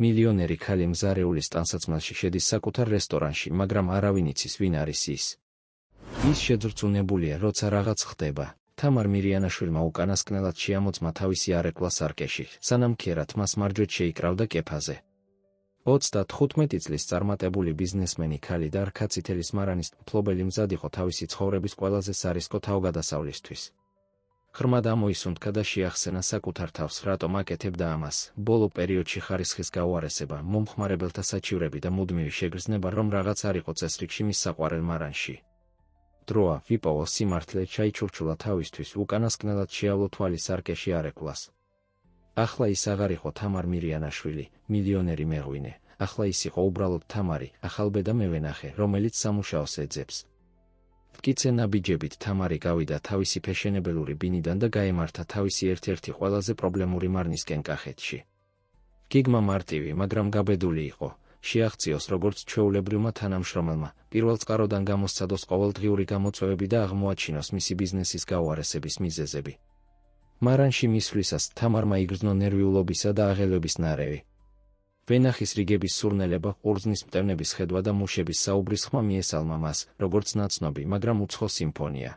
მილიონერი ქალი მზარეულის ტანსაცმელში შედის საკუთარ რესტორანში, მაგრამ არავინ იცის, ვინ არის ის. ის შეძრწუნებულია, როცა რაღაც ხდება. თამარ მირიანაშვილმა უკანასკნელად შეამოწმა თავისი არეკლა სარკეში, სანამ ქერათ მას მარჯვედ შეიკრავდა კეფაზე. 35 წლის წარმატებული ბიზნესმენი ქალი და რქაწითელის მარანის მფლობელი მზად იყო თავისი ცხოვრების ყველაზე სარისკო თავგადასავლისთვის. ღრმად ამოისუნთქა და შეახსენა საკუთარ თავს, რატომ აკეთებდა ამას. ბოლო პერიოდში ხარისხის გაუარესება, მომხმარებელთა საჩივრები და მუდმივი შეგრძნება, რომ რაღაც არ იყო წესრიგში მის საყვარელ მარანში. დროა ვიპოვო სიმართლე, ჩაიჩურჩულა თავისთვის, უკანასკნელად შეავლო თვალი სარკეში არეკლას. ახლა ის აღარ იყო თამარ მირიანაშვილი, მილიონერი მეღვინე, ახლა ის იყო უბრალოდ თამარი, ახალბედა მევენახე, რომელიც სამუშაოს ეძებს. მტკიცე ნაბიჯებით თამარი გავიდა თავისი ფეშენებელური ბინიდან და გაემართა თავისი ერთ-ერთი ყველაზე პრობლემური მარნისკენ კახეთში. გიგმა მარტივი, მაგრამ გაბედული იყო. შეაღწიოს როგორც ჩვეულებრივმა თანამშრომელმა, პირველ წყაროდან გამოსცადოს ყოველდღიური გამოწვევები და აღმოაჩინოს მისი ბიზნესის გაუარესების მიზეზები. მარანში მისვლისას თამარმა იგრძნო ნერვიულობისა და აღელვების ნარევი. ვენახის რიგების სურნელება, ყურძნის მტევნების ხედვა და მუშების საუბრის ხმა მიესალმა მას, როგორც ნაცნობი, მაგრამ უცხო სიმფონია.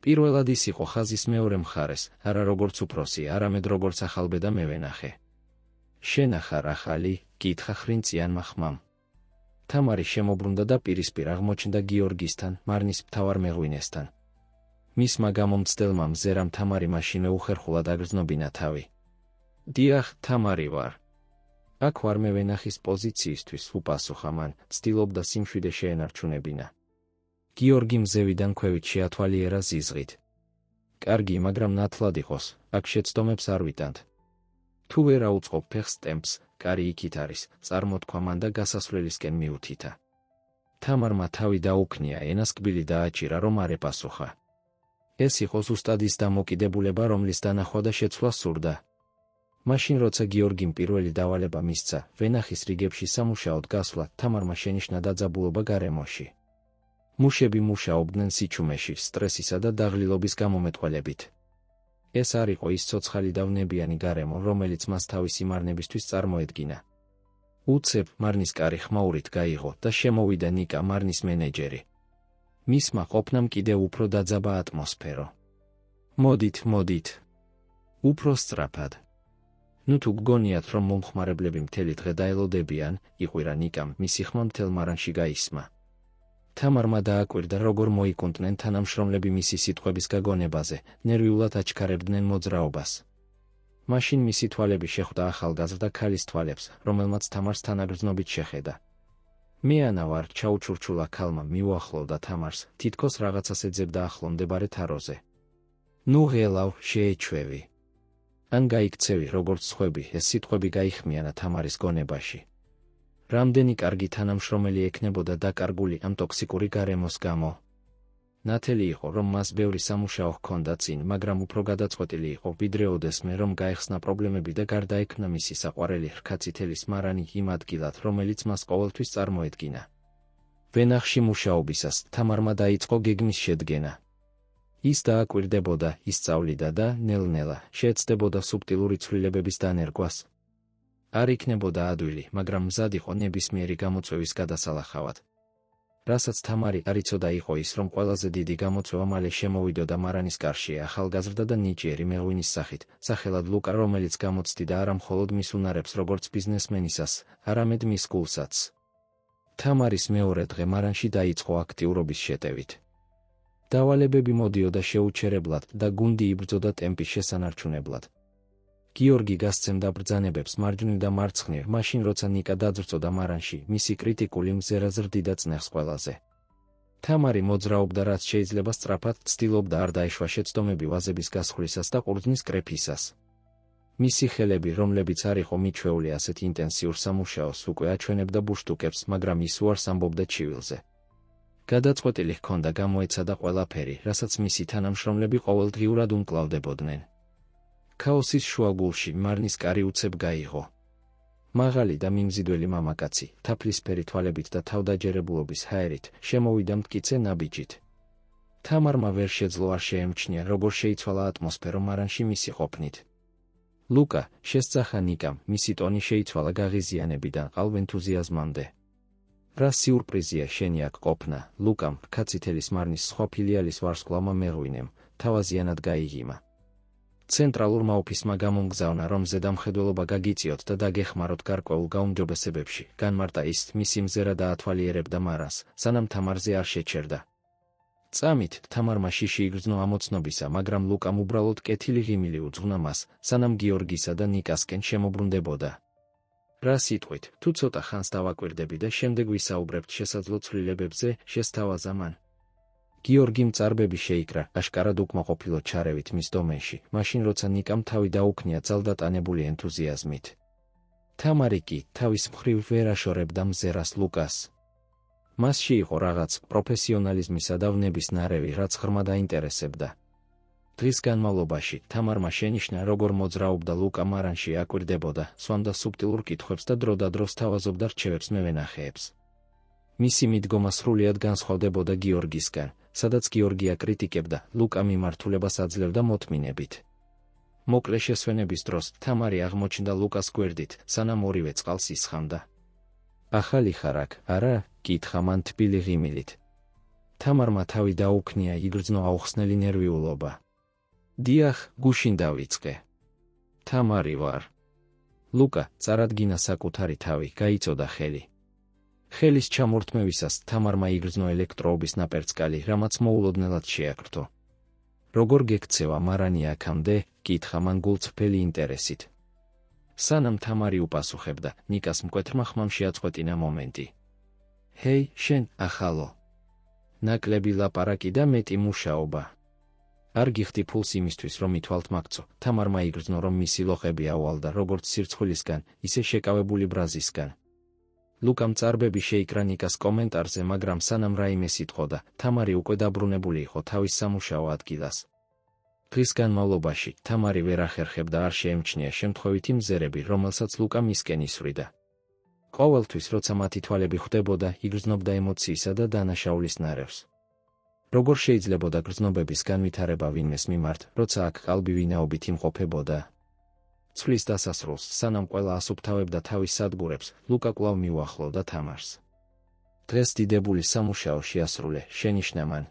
პირველად ის იყო ხაზის მეორე მხარეს, არა როგორც უფროსი, არამედ როგორც ახალბედა მევენახე. შენ ახარ ახალი? კითხა ხრინწიანმა ხმამ. თამარი შემობრუნდა და პირისპირ აღმოჩნდა გიორგისთან, მარნის მთავარ მეღვინესთან. მისმა გამომცდელმა მზერამ თამარი მაშინვე უხერხულად აგრძნობინა თავი. დიახ, თამარი ვარ. აქ ვარ მევენახის პოზიციისთვის, უპასუხა მან, ცდილობდა სიმშვიდე შეენარჩუნებინა. გიორგი მზევიდან ქვევით შეათვალიერა ზიზღით. კარგი, მაგრამ ნათლად იყოს, აქ შეცდომებს არ ვიტანთ. თუ ვერ აუწყობ ფეხს ტემპს, კარი იქით არის, წარმოთქვა მან და გასასვლელისკენ მიუთითა. თამარმა თავი დაუქნია, ენას კბილი დააჭირა, რომ არ ეპასუხა. ეს იყო ზუსტად ის დამოკიდებულება, რომლის დანახვა და შეცვლა სურდა. მაშინ როცა გიორგიმ პირველი დავალება მისცა, ვენახის რიგებში სამუშაოდ გასვლა, თამარმა შენიშნა დაძაბულობა გარემოში. მუშები მუშაობდნენ სიჩუმეში, სტრესისა და დაღლილობის გამომეტყველებით. ეს არ იყო ის ცოცხალი და ვნებიანი გარემო, რომელიც მას თავისი მარნებისთვის წარმოედგინა. უცებ მარნის კარი ხმაურით გაიღო და შემოვიდა ნიკა, მარნის მენეჯერი. მისმა ყოფნამ კიდევ უფრო დაძაბა ატმოსფერო. მოდით. უფრო სწრაფად. ნუ თუ გგონიათ, რომ მომხმარებლები მთელი დღე დაელოდებიან, იყვირა ნიკამ, მისი ხმა მთელ მარანში გაისმა. თამარმა დააკვირდა, როგორ მოიკუნტნენ თანამშრომლები მისი სიტყვების გაგონებაზე, ნერვიულად აჩქარებდნენ მოძრაობას. მაშინ მისი თვალები შეხვდა ახალგაზრდა ქალის თვალებს, რომელმაც თამარს თანაგრძნობით შეხედა. მე ანა ვარ, ჩაუჩურჩულა ქალმა, მიუახლოვდა თამარს, თითქოს რაღაცას ეძებდა ახლო მდებარე თაროზე. ნუ ღელავ, შეეჩვევი. ან გაიქცევი, როგორც სხვები, ეს სიტყვები გაიხმიანა თამარის გონებაში. რამდენი კარგი თანამშრომელი ექნებოდა დაკარგული ამ ტოქსიკური გარემოს გამო. ნათელი იყო, რომ მას ბევრი სამუშაო ჰქონდა წინ, მაგრამ უფრო გადაწყვეტილი იყო, ვიდრე ოდესმე, რომ გაეხსნა პრობლემები და გარდაექმნა მისი საყვარელი რქაწითელის მარანი იმ ადგილად, რომელიც მას ყოველთვის წარმოედგინა. ვენახში მუშაობისას თამარმა დაიწყო გეგმის შედგენა. ის დააკვირდებოდა, ისწავლიდა და ნელ-ნელა შეეცდებოდა სუბტილური ცვლილებების დანერგვას. არ იქნებოდა ადვილი, მაგრამ მზად იყო ნებისმიერი გამოწვევის გადასალახავად. რასაც თამარი არ იცოდა იყო ის, რომ ყველაზე დიდი გამოწვევა მალე შემოვიდოდა მარანის კარში, ახალგაზრდა და ნიჭიერი მეღვინის სახით, სახელად ლუკა, რომელიც გამოცდიდა არა მხოლოდ მის უნარებს როგორც ბიზნესმენისას, არამედ მის გულსაც. თამარის მეორე დღე მარანში დაიწყო აქტიურობის შეტევით. დავალებები მოდიოდა შეუჩერებლად და გუნდი იბრძოდა ტემპის შესანარჩუნებლად. გიორგი გასცემდა ბრძანებებს მარჯვნივ და მარცხნივ, მაშინ როცა ნიკა დაძრწოდა მარანში, მისი კრიტიკული მზერა ზრდიდა წნეხს ყველაზე. თამარი მოძრაობდა რაც შეიძლება სწრაფად, ცდილობდა არ დაეშვა შეცდომები ვაზების გასხვრისას და ყურძნის კრეფისას. მისი ხელები, რომლებიც არ იყო მიჩვეული ასეთ ინტენსიურ სამუშაოს, უკვე აჩვენებდა ბუშტუკებს, მაგრამ ის უარს ამბობდა ჩივილზე. გადაწყვეტილი ჰქონდა გამოეცადა ყველაფერი, რასაც მისი თანამშრომლები ყოველდღიურად უმკლავდებოდნენ. ქაოსის შუაგულში მარნის კარი უცებ გაიღო. მაღალი და მიმზიდველი მამაკაცი, თაფლისფერი თვალებით და თავდაჯერებულობის ჰაერით, შემოვიდა მტკიცე ნაბიჯით. თამარმა ვერ შეძლო არ შეემჩნია, როგორ შეიცვალა ატმოსფერო მარანში მისი ყოფნით. ლუკა შესწახა ნიკამ, მისი ტონი შეიცვალა გაღიზიანებიდან ყალბ-ენთუზიაზმამდე. რა სიურპრიზია შენი აქ ყოფნა, ლუკამ რქაწითელის მარნის სხვა ფილიალის ვარსკვლავმა მეღვინემ, თავაზიანად გაიგიმა. ცენტრალურმა ოფისმა გამომგზავნა, რომ ზედამხედველობა გაგიწიოთ და დაგეხმაროთ გარკვეულ გაუმჯობესებებში. განმარტა ის, მისი მზერა დაათვალიერებდა მარანს, სანამ თამარზე არ შეჩერდა. წამით თამარმა შიში იგრძნო ამოცნობისა, მაგრამ ლუკამ უბრალოდ კეთილი ღიმილი უძღვნა მას, სანამ გიორგისა და ნიკასკენ შემოbrunდებოდა. რა სიტყვით, თუ ცოტა ხანს დავაკვირდები და შემდეგ ვისაუბრებთ შესაძლო ცვლილებებზე, შესთავაზა მან. გიორგიმ წარბები შეიკრა, აშკარად უკმაყოფილო ჩარევით მის დომენში, მაშინ როცა ნიკამ თავი დაუქნია ძალდატანებული ენთუზიაზმით. თამარი კი თავის მხრივ ვერ აშორებდა მზერას ლუკას. მასში იყო რაღაც პროფესიონალიზმისა და ვნების ნარევი, რაც ღრმა დაინტერესებდა. დღის განმავლობაში თამარმა შენიშნა, როგორ მოძრაობდა ლუკა მარანში აკვირდებოდა, სვამდა სუბტილურ კითხვებს და დროდადრო სთავაზობდა რჩევებს მევენახეებს. მისი მიდგომა სრულიად განსხვავდებოდა გიორგისგან, სადაც გიორგი აკრიტიკებდა, ლუკა მიმართულებას აძლევდა მოთმინებით. მოკლე შესვენების დროს თამარი აღმოჩნდა ლუკას გვერდით, სანამ ორივე წყალს ისხამდა. ახალი ხარ აქ, არა? კითხა მან თბილი ღიმილით. თამარმა თავი დაუქნია, იგრძნო აუხსნელი ნერვიულობა. დიახ, გუშინ დავიწყე. თამარი ვარ. ლუკა წარადგინა საკუთარი თავი, გაიწოდა ხელი. ხელის ჩამორთმევისას თამარმა იგრძნო ელექტროობის ნაპერწკალი, რამაც მოულოდნელად შეაკრთო. როგორ გექცევა მარანი აქამდე? კითხა მან გულწრფელი ინტერესით. სანამ თამარი უპასუხებდა, ნიკას მკვეთრმა ხმამ შეაწყვეტინა მომენტი. ჰეი, შენ, ახალო. ნაკლები ლაპარაკი და მეტი მუშაობა. არ გიხდი ფულს იმისთვის, რომ ითვალთ მაგცო. თამარმა იგრძნო, რომ მისი ლოყები აუვალდა, როგორც სირცხვილისგან, ისე შეკავებული ბრაზისგან. ლუკამ წარბები შეიკრა ნიკას კომენტარზე, მაგრამ სანამ რაიმე სიტყოდა, თამარი უკვე დაბრუნებული იყო თავის სამუშაო ადგილას. დღის განმავლობაში თამარი ვერ ახერხებდა, არ შეემჩნია შემთხვევითი მზერები, რომელსაც ლუკა მისკენ ისვრიდა. ყოველთვის, როცა მათი თვალები ხვდებოდა, იგრძნობდა ემოციისა და დანაშაულის ნარევს. როგორ შეიძლებოდა გრძნობების განვითარება ვინმეს მიმართ, როცა აქ ყალბი ვინაობით იმყოფებოდა? ცვლის დასასრულს, სანამ ყველა ასუფთავებდა თავის სადგურებს, ლუკა კვლავ მიუახლოვდა თამარს. დღეს დიდებული სამუშაო შეასრულე, შენიშნა მან.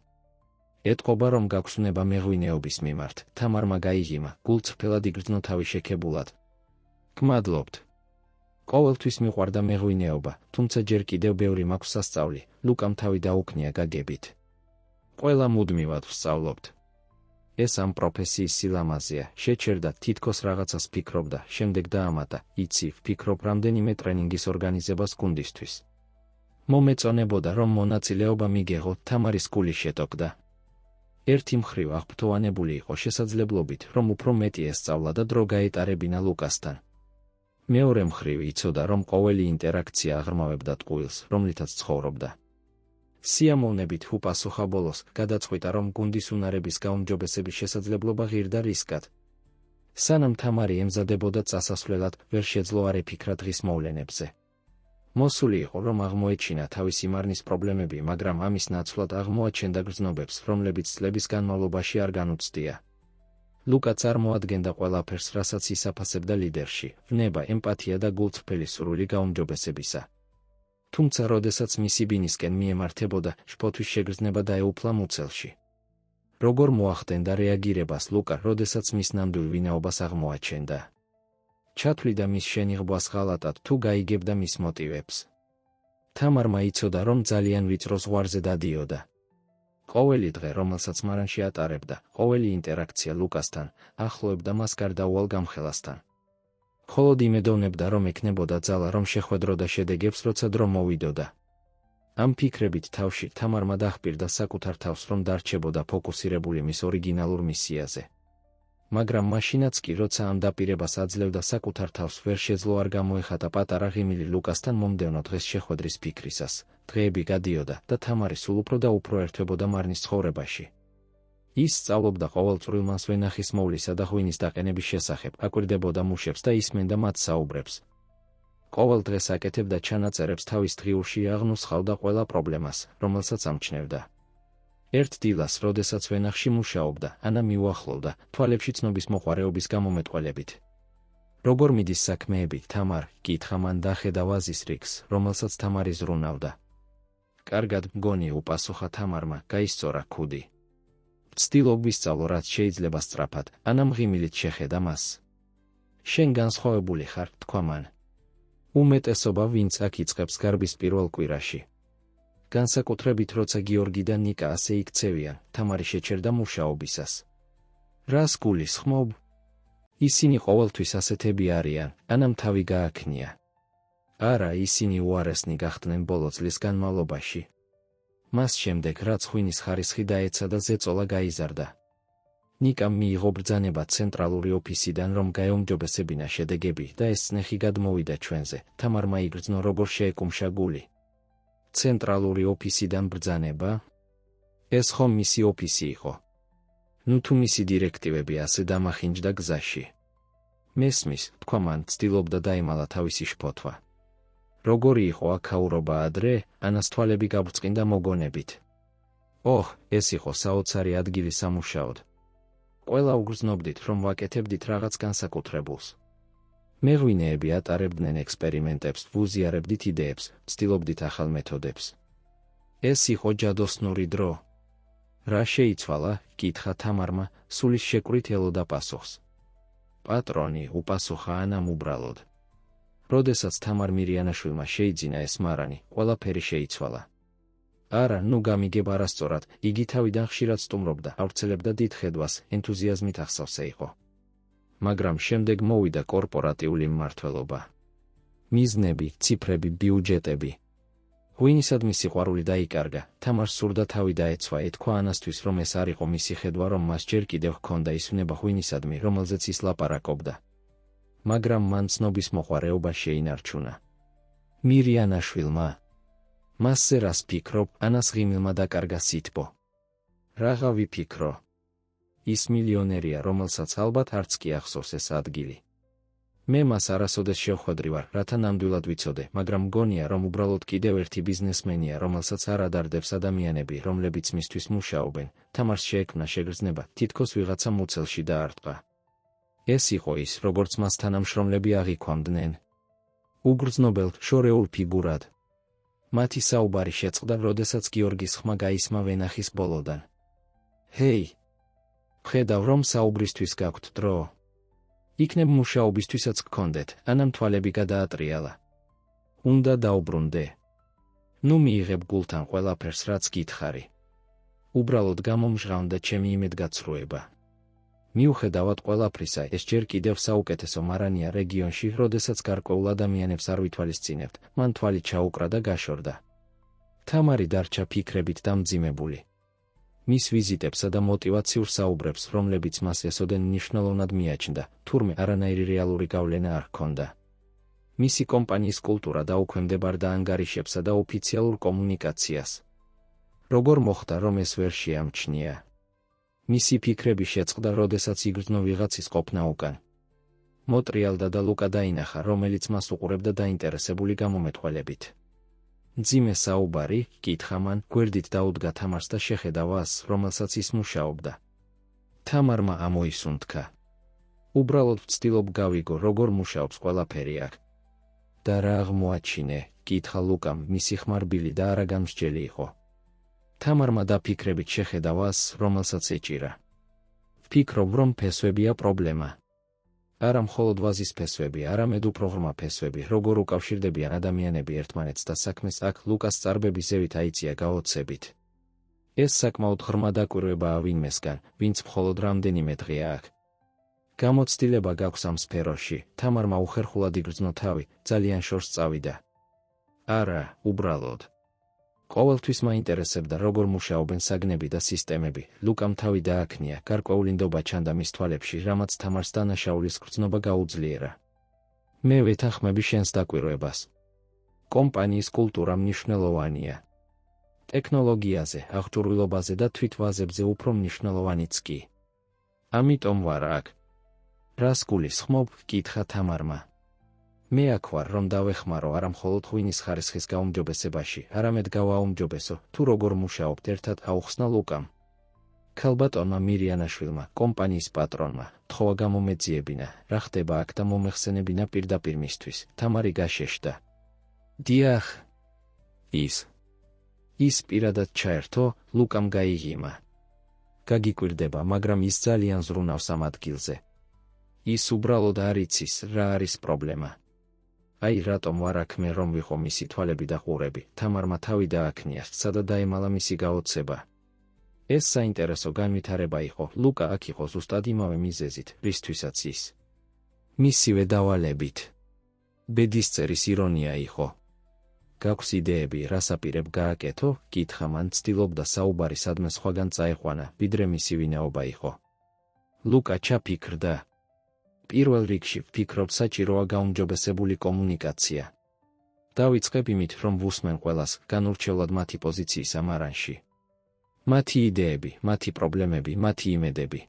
ეტყობა, რომ გაქვს უნება მეღვინეობის მიმართ. თამარმა გაიგიმა, გულწრფელად იგრძნო თავი შექებულად. გმადლობთ. ყოველთვის მიყვარდა მეღვინეობა, თუმცა ჯერ კიდევ ბევრი მაქვს სასწავლი. ლუკამ თავი დაუქნია გაგებით. ყველა მუდმივად ვსწავლობთ. ეს ამ პროფესიის სილამაზეა, შეჩერდა, თითქოს რაღაცას ფიქრობდა, შემდეგ დაამატა, იცი, ვფიქრობ რამდენიმე ტრენინგის ორგანიზებას გუნდისთვის. მომეწონებოდა, რომ მონაწილეობა მიგეღო, თამარის გული შეტოკდა. ერთი მხრივ აღფრთოვანებული იყო შესაძლებლობით, რომ უფრო მეტი ესწავლა და დრო გაეტარებინა ლუკასთან. მეორე მხრივ იცოდა, რომ ყოველი ინტერაქცია აღრმავებდა ტყუილს, რომლითაც ცხოვრობდა. სიამოვნებით უპასუხა ბოლოს, გადაწყვიტა, რომ გუნდის უნარების გაუმჯობესების შესაძლებლობა ღირდა რისკად. სანამ თამარი ემზადებოდა წასასვლელად, ვერ შეძლო არ ეფიქრა დღის მოვლენებზე. მოსული იყო, რომ აღმოეჩინა თავისი მარნის პრობლემები, მაგრამ ამის ნაცვლად აღმოაჩენდა გრძნობებს, რომლებიც წლების განმავლობაში არ განუცდია. ლუკა წარმოადგენდა ყველაფერს, რასაც ისაფასებდა ლიდერში, ვნება, ემპათია და გულწრფელი სურვილი გაუმჯობესებისა. თუმცა, როდესაც მისი ბინისკენ მიემართებოდა, შფოთვის შეგრძნება დაეუფლა მუცელში. როგორ მოახდენდა რეაგირებას ლუკა, როდესაც მის ნამდვილ ვინაობას აღმოაჩენდა? ჩათვლიდა მის შენიღბვას ღალატად, თუ გაიგებდა მის მოტივებს? თამარმა იცოდა, რომ ძალიან ვიწრო ზღვარზე დადიოდა. ყოველი დღე, რომელსაც მარანში ატარებდა, ყოველი ინტერაქცია ლუკასთან, ახლოებდა მას გარდაუვალ გამხელასთან. მხოლოდ იმედოვნებდა, რომ ექნებოდა ძალა, რომ შეხვედროდა შედეგებს, როცა დრო მოვიდოდა. ამ ფიქრებით თავში თამარმა დაჰპირდა საკუთარ თავს, რომ დარჩებოდა ფოკუსირებული მის ორიგინალურ მისიაზე. მაგრამ მაშინაც კი, როცა ამ დაპირებას აძლევდა საკუთარ თავს, ვერ შეძლო არ გამოეხატა პატარა ღიმილი ლუკასთან მომდევნო დღეს შეხვედრის ფიქრისას. დღეები გადიოდა და თამარი სულ უფრო და უფრო ერთვებოდა მარნის ცხოვრებაში. ის სწავლობდა ყოველწვრილ მას ვენახის მოვლისა და ღვინის დაყენების შესახებ, აკვირდებოდა მუშებს და ისმენდა მათ საუბრებს. ყოველ დღეს აკეთებდა ჩანაწერებს თავის დღიურში, აღნუსხავდა ყველა პრობლემას, რომელსაც ამჩნევდა. ერთ დილას, როდესაც ვენახში მუშაობდა, ანა მიუახლოვდა, თვალებში ცნობის მოყვარეობის გამომეტყველებით. როგორ მიდის საქმეები, თამარ? კითხა მან და ხედა ვაზის რიგს, რომელსაც თამარი ზრუნავდა. კარგად, მგონი, უპასუხა თამარმა, გაისწორა ქუდი. ვცდილობ ვისწავლო, რაც შეიძლება სწრაფად, ანა მღიმილით შეხედა მას. შენ განსხვავებული ხარ, თქვა მან. უმეტესობა ვინც აქ იწყებს გარბის პირველ კვირაში. განსაკუთრებით როცა გიორგი და ნიკა ასე იქცევიან, თამარი შეჩერდა მუშაობისას. რას გულისხმობ? ისინი ყოველთვის ასეთები არიან, ანამ თავი გააქნია. არა, ისინი უარესნი გახდნენ ბოლო წლის განმავლობაში. მას შემდეგ რაც ღვინის ხარისხი დაეცა და ზეწოლა გაიზარდა. ნიკამ მიიღო ბრძანება ცენტრალური ოფისიდან, რომ გაეუმჯობესებინა შედეგები და ეს წნეხი გადმოვიდა ჩვენზე. თამარმა იგრძნო, როგორ შეეკუმშა გული. ცენტრალური ოფისიდან ბრძანება? ეს ხომ მისი ოფისი იყო. ნუ თუ მისი დირექტივები ასე დამახინჯდა გზაში. მესმის, თქვა მან, ცდილობდა დაემალა თავისი შფოთვა. როგორი იყო აქაურობა ადრე? ანას თვალები გაბრწყინდა მოგონებით. ოჰ, ეს იყო საოცარი ადგილი სამუშაოდ. ყველა უგრძნობდით, რომ ვაკეთებდით რაღაც განსაკუთრებულს. მეღვინეები ატარებდნენ ექსპერიმენტებს, ვუზიარებდით იდეებს, ვცდილობდით ახალ მეთოდებს. ეს იყო ჯადოსნური დრო. რა შეიცვალა? კითხა თამარმა, სულის შეკვრით ელოდა პასუხს. პატრონი, უპასუხა ანამ უბრალოდ. როდესაც თამარ მირიანაშვილმა შეიძინა ეს მარანი, ყველაფერი შეიცვალა. არა, ნუ გამიგებ არასწორად, იგი თავიდან ხშირად სტუმრობდა, ავრცელებდა დიდ ხედვას, ენთუზიაზმით ახსოვსე იყო. მაგრამ შემდეგ მოვიდა კორპორატიული მმართველობა. მიზნები, ციფრები, ბიუჯეტები. ღვინისადმი სიყვარული დაიკარგა, თამარს სურდა თავი დაეცვა, ეთქვა ანასთვის, რომ ეს არ იყო მისი ხედვა, რომ მას ჯერ კიდევ ჰქონდა ისვნება ღვინისადმი, რომელზეც ის ლაპარაკობდა. მაგრამ მან ცნობის მოყვარეობა შეინარჩუნა. მირიანაშვილმა? მასზე რას ფიქრობ? ანას ღიმილმა დაკარგა სითბო. რაღა ვიფიქრო? ის მილიონერია, რომელსაც ალბათ არც კი ახსოვს ეს ადგილი. მე მას არასოდეს შევხვედრი ვარ, რათა ნამდვილად ვიცოდე, მაგრამ მგონია, რომ უბრალოდ კიდევ ერთი ბიზნესმენია, რომელსაც არ ადარდებს ადამიანები, რომლებიც მისთვის მუშაობენ. თამარს შეექმნა შეგრძნება, თითქოს ვიღაცა მუცელში დაარტყა. ეს იყო ის, როგორც მას თანამშრომლები აღიქვამდნენ. უგრძნობელ, შორეულ ფიგურად. მათი საუბარი შეწყდა, როდესაც გიორგის ხმა გაისმა ვენახის ბოლოდან. ჰეი! ხედავ, რომ საუბრისთვის გაქვთ დრო. იქნებ მუშაობისთვისაც გქონდეთ, ანამ თვალები გადაატრიალა. უნდა დაუბრუნდე. ნუ მიიღებ გულთან ყველაფერს, რაც გითხარი. უბრალოდ გამომჟღავნდა ჩემი იმედგაცრუება. მიუხედავად ყველაფრისა, ეს ჯერ კიდევ საუკეთესო მარანია რეგიონში, როდესაც გარკვეულ ადამიანებს არ ვითვალისწინებთ, მან თვალი ჩაუკრა და გაშორდა. თამარი დარჩა ფიქრებით დამძიმებული. მის ვიზიტებსა და მოტივაციურ საუბრებს, რომლებიც მას ესოდენ, მნიშვნელოვნად მიაჩნდა, თურმე არანაირი რეალური გავლენა არ ჰქონდა. მისი კომპანიის კულტურა დაუქვემდებარდა ანგარიშებსა და ოფიციალურ კომუნიკაციას. როგორ მოხდა, რომ ეს ვერ შეამჩნია? მისი ფიქრები შეწყდა, როდესაც იგრძნო ვიღაცის ყოფნა უკან. მოტრიალდა და ლუკა დაინახა, რომელიც მას უყურებდა დაინტერესებული გამომეტყველებით. მძიმე საუბარი? კითხა მან, გვერდით დაუდგა თამარს და შეხედა ვაზს, რომელსაც ის მუშაობდა. თამარმა ამოისუნთქა. უბრალოდ ვცდილობ გავიგო, როგორ მუშაობს ყველაფერი აქ. და რა აღმოაჩინე? კითხა ლუკამ, მისი ხმარბილი და არაგამსჯელი იყო. თამარმა დაფიქრებით შეხედა ვაზს, რომელსაც ეჭირა. ვფიქრობ, რომ ფესვებია პრობლემა. არა მხოლოდ ვაზის ფესვები, არამედ უფრო ღრმა ფესვები, როგორ უკავშირდებიან ადამიანები ერთმანეთს და საქმეს. აქ ლუკას წარბები ზევით აიწია გაოცებით. ეს საკმაოდ ღრმა დაკვირვებაა ვინმესგან, ვინც მხოლოდ რამდენიმე დღეა აქ. გამოცდილება გაქვს ამ სფეროში. თამარმა უხერხულად იგრძნო თავი, ძალიან შორს წავიდა. არა, უბრალოდ. ყოველთვის მაინტერესებდა, როგორ მუშაობენ საგნები და სისტემები. ლუკამ თავი დააქნია, გარკვეული ნდობა ჩანდა მის თვალებში, რამაც თამარს დანაშაულის გრძნობა გაუძლიერა. მე ვეთანხმები შენს დაკვირვებას. კომპანიის კულტურა მნიშვნელოვანია. ტექნოლოგიაზე, აღჭურვილობაზე და თვითვაზებზე უფრო მნიშვნელოვანიც კი. ამიტომ ვარ აქ. რას გულისხმობ? კითხა თამარმა. მე აქ ვარ, რომ დავეხმარო არა მხოლოდ ღვინის ხარისხის გაუმჯობესებაში, არამედ გავაუმჯობესო, თუ როგორ მუშაობთ ერთად, აუხსნა ლუკამ. ქალბატონმა მირიანაშვილმა, კომპანიის პატრონმა, თხოვა გამომეძიებინა, რა ხდება აქ და მომეხსენებინა პირდაპირ მისთვის. თამარი გაშეშდა. დიახ. ის პირადად ჩაერთო, ლუკამ გაიღიმა. გაგიკვირდება, მაგრამ ის ძალიან ზრუნავს ამ ადგილზე. ის უბრალოდ არ იცის, რა არის პრობლემა. აი რატომ ვარ აქ მე რომ ვიყო მისი თვალები და ყურები. თამარმა თავი დააქნია, სადაც დაემალა მისი გაოცება. ეს საინტერესო განვითარება იყო. ლუკა აქ იყო ზუსტად იმავე მიზეზით, რისთვისაც ის. მისივე დავალებით. ბედისწერის ირონია იყო. გაქვს იდეები, რას აპირებ გააკეთო? კითხა მან, ცდილობდა საუბარი სადმე სხვაგან წაეყვანა, ვიდრე მისი ვინაობა იყო. ლუკა ჩაფიქრდა. პირველ რიგში ვფიქრობ, საჭიროა გაუმჯობესებული კომუნიკაცია. დავიწყებ იმით, რომ ვუსმენ ყველას, განურჩევლად მათი პოზიციის ამარანში. მათი იდეები, მათი პრობლემები, მათი იმედები.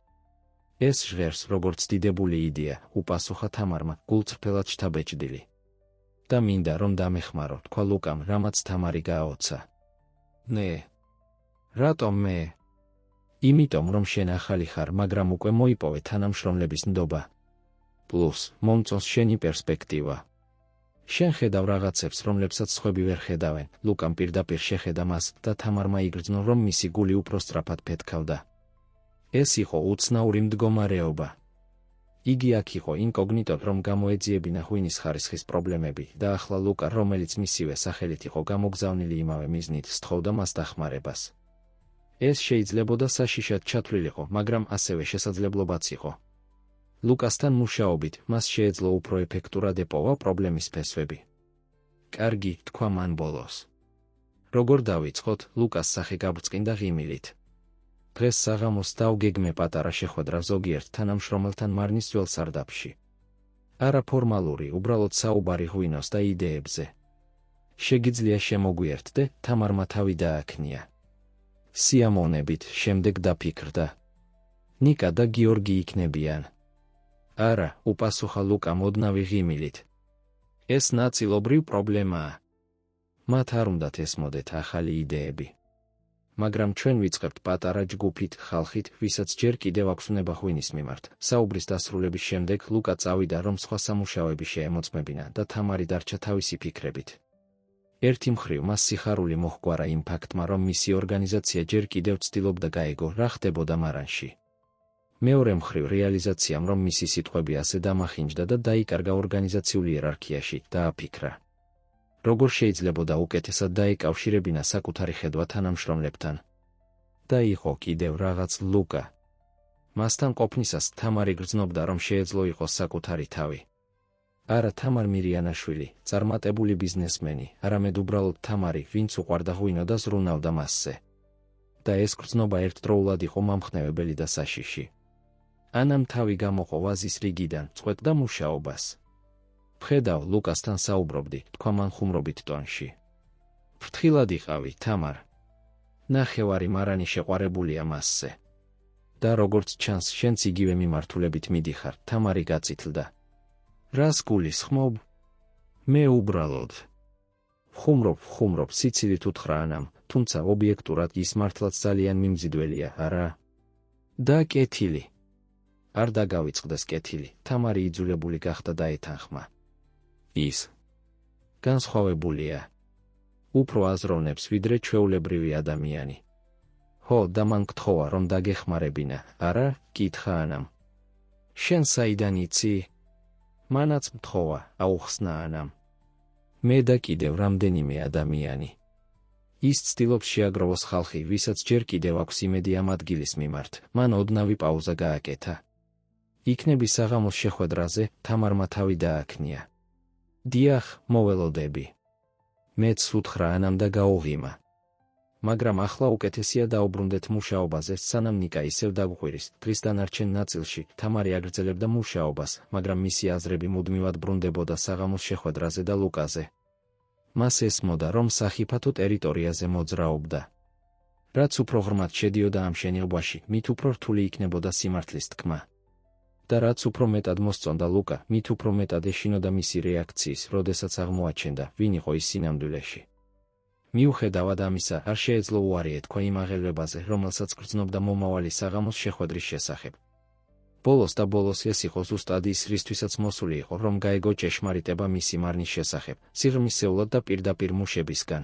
ეს ჟღერს როგორც დიდებული იდეა, უპასუხა თამარმა, გულწრფელად შთაბეჭდილი. და მინდა რომ დამეხმარო, თქვა ლუკამ, რამაც თამარი გააოცა. ნე. რატომ მე? იმიტომ რომ შენ ახალი ხარ, მაგრამ უკვე მოიპოვე თანამშრომლების ნდობა. პლუს, მომწონს შენი პერსპექტივა. შენ ხედავ რაღაცებს, რომლებსაც სხვები ვერ ხედავენ. ლუკამ პირდაპირ შეხედა მას და თამარმა იგრძნო, რომ მისი გული უფრო სწრაფად ფეთქავდა. ეს იყო უცნაური მდგომარეობა. იგი აქ იყო ინკოგნიტოდ, რომ გამოეძიებინა ღვინის ხარისხის პრობლემები და ახლა ლუკა, რომელიც მისივე სახელით იყო გამოგზავნილი იმავე მიზნით, სთხოვდა მას დახმარებას. ეს შეიძლებოდა საშიშად ჩათვლილიყო, მაგრამ ასევე შესაძლებლობაც იყო. ლუკასთან მუშაობით მას შეეძლო უფრო ეფექტურად ეპოვა პრობლემის ფესვები. კარგი, თქვა მან ბოლოს. როგორ დავიწყოთ? ლუკას სახე გაბრწყინდა ღიმილით. დღეს საღამოს დავგეგმე პატარა შეხვედრა ზოგიერთ თანამშრომელთან მარნის ძველ სარდაფში. არა ფორმალური, უბრალოდ საუბარი ღვინოს და იდეებზე. შეგიძლია შემოგვიერთდე? თამარმა თავი დააქნია. სიამოვნებით, შემდეგ დაფიქრდა. ნიკა და გიორგი იქნებიან. არა, უპასუხა ლუკა მოდნავი ღიმილით. ეს ნაწილობრივ პრობლემაა. მათ არ უნდათ ესმოდეთ ახალი იდეები. მაგრამ ჩვენ ვიწყებთ პატარა ჯგუფით, ხალხით, ვისაც ჯერ კიდევ აქვს უნება ღვინის მიმართ. საუბრის დასრულების შემდეგ ლუკა წავიდა, რომ სხვა სამუშაოები შეემოწმებინა და თამარი დარჩა თავისი ფიქრებით. ერთი მხრივ მას სიხარული მოჰგვარა იმ ფაქტმა, რომ მისი ორგანიზაცია ჯერ კიდევ ცდილობდა გაეგო, რა ხდებოდა მარანში. მეორე მხრივ რეალიზაციამ, რომ მისი სიტყვები ასე დამახინჯდა და დაიკარგა ორგანიზაციული იერარქიაში, დააფიქრა. როგორ შეიძლებოდა უკეთესად დაეკავშირებინა საკუთარი ხედვა თანამშრომლებთან. და იყო კიდევ რაღაც ლუკა. მასთან ყოფნისას თამარი გრძნობდა, რომ შეეძლო იყოს საკუთარი თავი. არა თამარ მირიანაშვილი, წარმატებული ბიზნესმენი, არამედ უბრალოდ თამარი, ვინც უყვარდა ღვინო და ზრუნავდა მასზე. და ეს გრძნობა ერთდროულად იყო მამხნევებელი და საშიში. ანამ თავი გამოყო ვაზის რიგიდან, წყვეტდა მუშაობას. ვხედავ, ლუკასთან საუბრობდი, თქვა მან ხუმრობით ტონში. ფრთხილად იყავი, თამარ. ნახევარი მარანი შეყვარებულია მასზე. და როგორც ჩანს, შენც იგივე მიმართულებით მიდიხარ, თამარი გაწითლდა. რას გულისხმობ? მე უბრალოდ. ხუმრობ, სიცილით უთხრა ანამ, თუმცა ობიექტურად ის მართლაც ძალიან მიმზიდველია, არა? და კეთილი. არ დაგავიწყდეს კეთილი, თამარი იძულებული გახდა დაეთანხმა. ის განსხვავებულია. უფრო აზროვნებს, ვიდრე ჩვეულებრივი ადამიანი. ხო, და მან გთხოვა, რომ დაგეხმარებინა, არა? კითხა ანამ. შენ საიდან იცი? მანაც მთხოვა, აუხსნა ანამ. მე და კიდევ რამდენიმე ადამიანი. ის ცდილობს შეაგროვოს ხალხი, ვისაც ჯერ კიდევ აქვს იმედი ამ ადგილის მიმართ. მან ოდნავი პაუზა გააკეთა. იქნები საღამოს შეხვედრაზე, თამარმა თავი დააქნია. დიახ, მოველოდები. მეც უთხრა ანამ და გაუღიმა. მაგრამ ახლა უკეთესია დაუბრუნდეთ მუშაობაზე, სანამ ნიკა ისევ დაგუყვირის. დღის დანარჩენ ნაწილში თამარი აგრძელებდა მუშაობას, მაგრამ მისი აზრები მუდმივად ბრუნდებოდა საღამოს შეხვედრაზე და ლუკაზე. მას ესმოდა, რომ სახიფათო ტერიტორიაზე მოძრაობდა. რაც უფრო ღრმად შედიოდა ამ შენობაში, მით უფრო რთული იქნებოდა სიმართლის თქმა. და რაც უფრო მეტად მოსწონდა ლუკა, მით უფრო მეტად ეშინოდა მისი რეაქციის, როდესაც აღმოაჩენდა, ვინ იყო ის სინამდვილეში. მიუხედავად ამისა, არ შეეძლო უარი ეთქვა იმ აღელვებაზე, რომელსაც გრძნობდა მომავალი საღამოს შეხვედრის შესახებ. ბოლოს და ბოლოს ეს იყო ზუსტად ის, რისთვისაც მოსული იყო, რომ გაეგო ჭეშმარიტება მისი მარნის შესახებ, სიღრმისეულად და პირდაპირ მუშებისგან.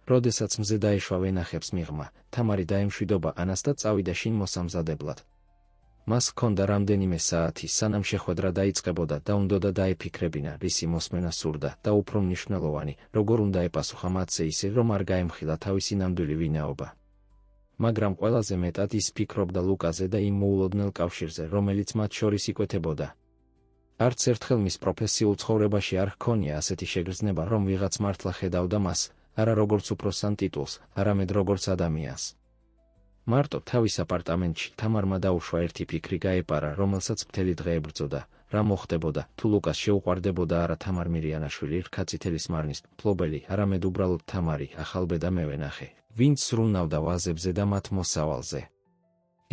როდესაც მზე დაეშვა ვენახებს მიღმა, თამარი დაემშვიდობა ანას და წავიდა შინ მოსამზადებლად. მას ჰქონდა რამდენიმე საათი, სანამ შეხვედრა დაიწყებოდა და უნდოდა დაეფიქრებინა, რისი მოსმენა სურდა და უფრო მნიშვნელოვანი, როგორ უნდა ეპასუხა მათზე ისე, რომ არ გაემხილა თავისი ნამდვილი ვინაობა. მაგრამ ყველაზე მეტად ის ფიქრობდა ლუკაზე და იმ მოულოდნელ კავშირზე, რომელიც მათ შორის იკვეთებოდა. არც ერთხელ მის პროფესიულ ცხოვრებაში არ ჰქონია ასეთი შეგრძნება, რომ ვიღაც მართლა ხედავდა მას, არა როგორც უფროსან ტიტულს, არამედ როგორც ადამიანს. მარტო თავის აპარტამენტში თამარმა დაუშვა ერთი ფიქრი გაეპარა, რომელსაც მთელი დღე ებრძოდა, რა მოხდებოდა, თუ ლუკას შეუყვარდებოდა არა თამარ მირიანაშვილი, რქაწითელის მარნის მფლობელი, არამედ უბრალოდ თამარი, ახალბედა მევენახე, ვინც სრულნავდა ვაზებზე და მათ მოსავალზე.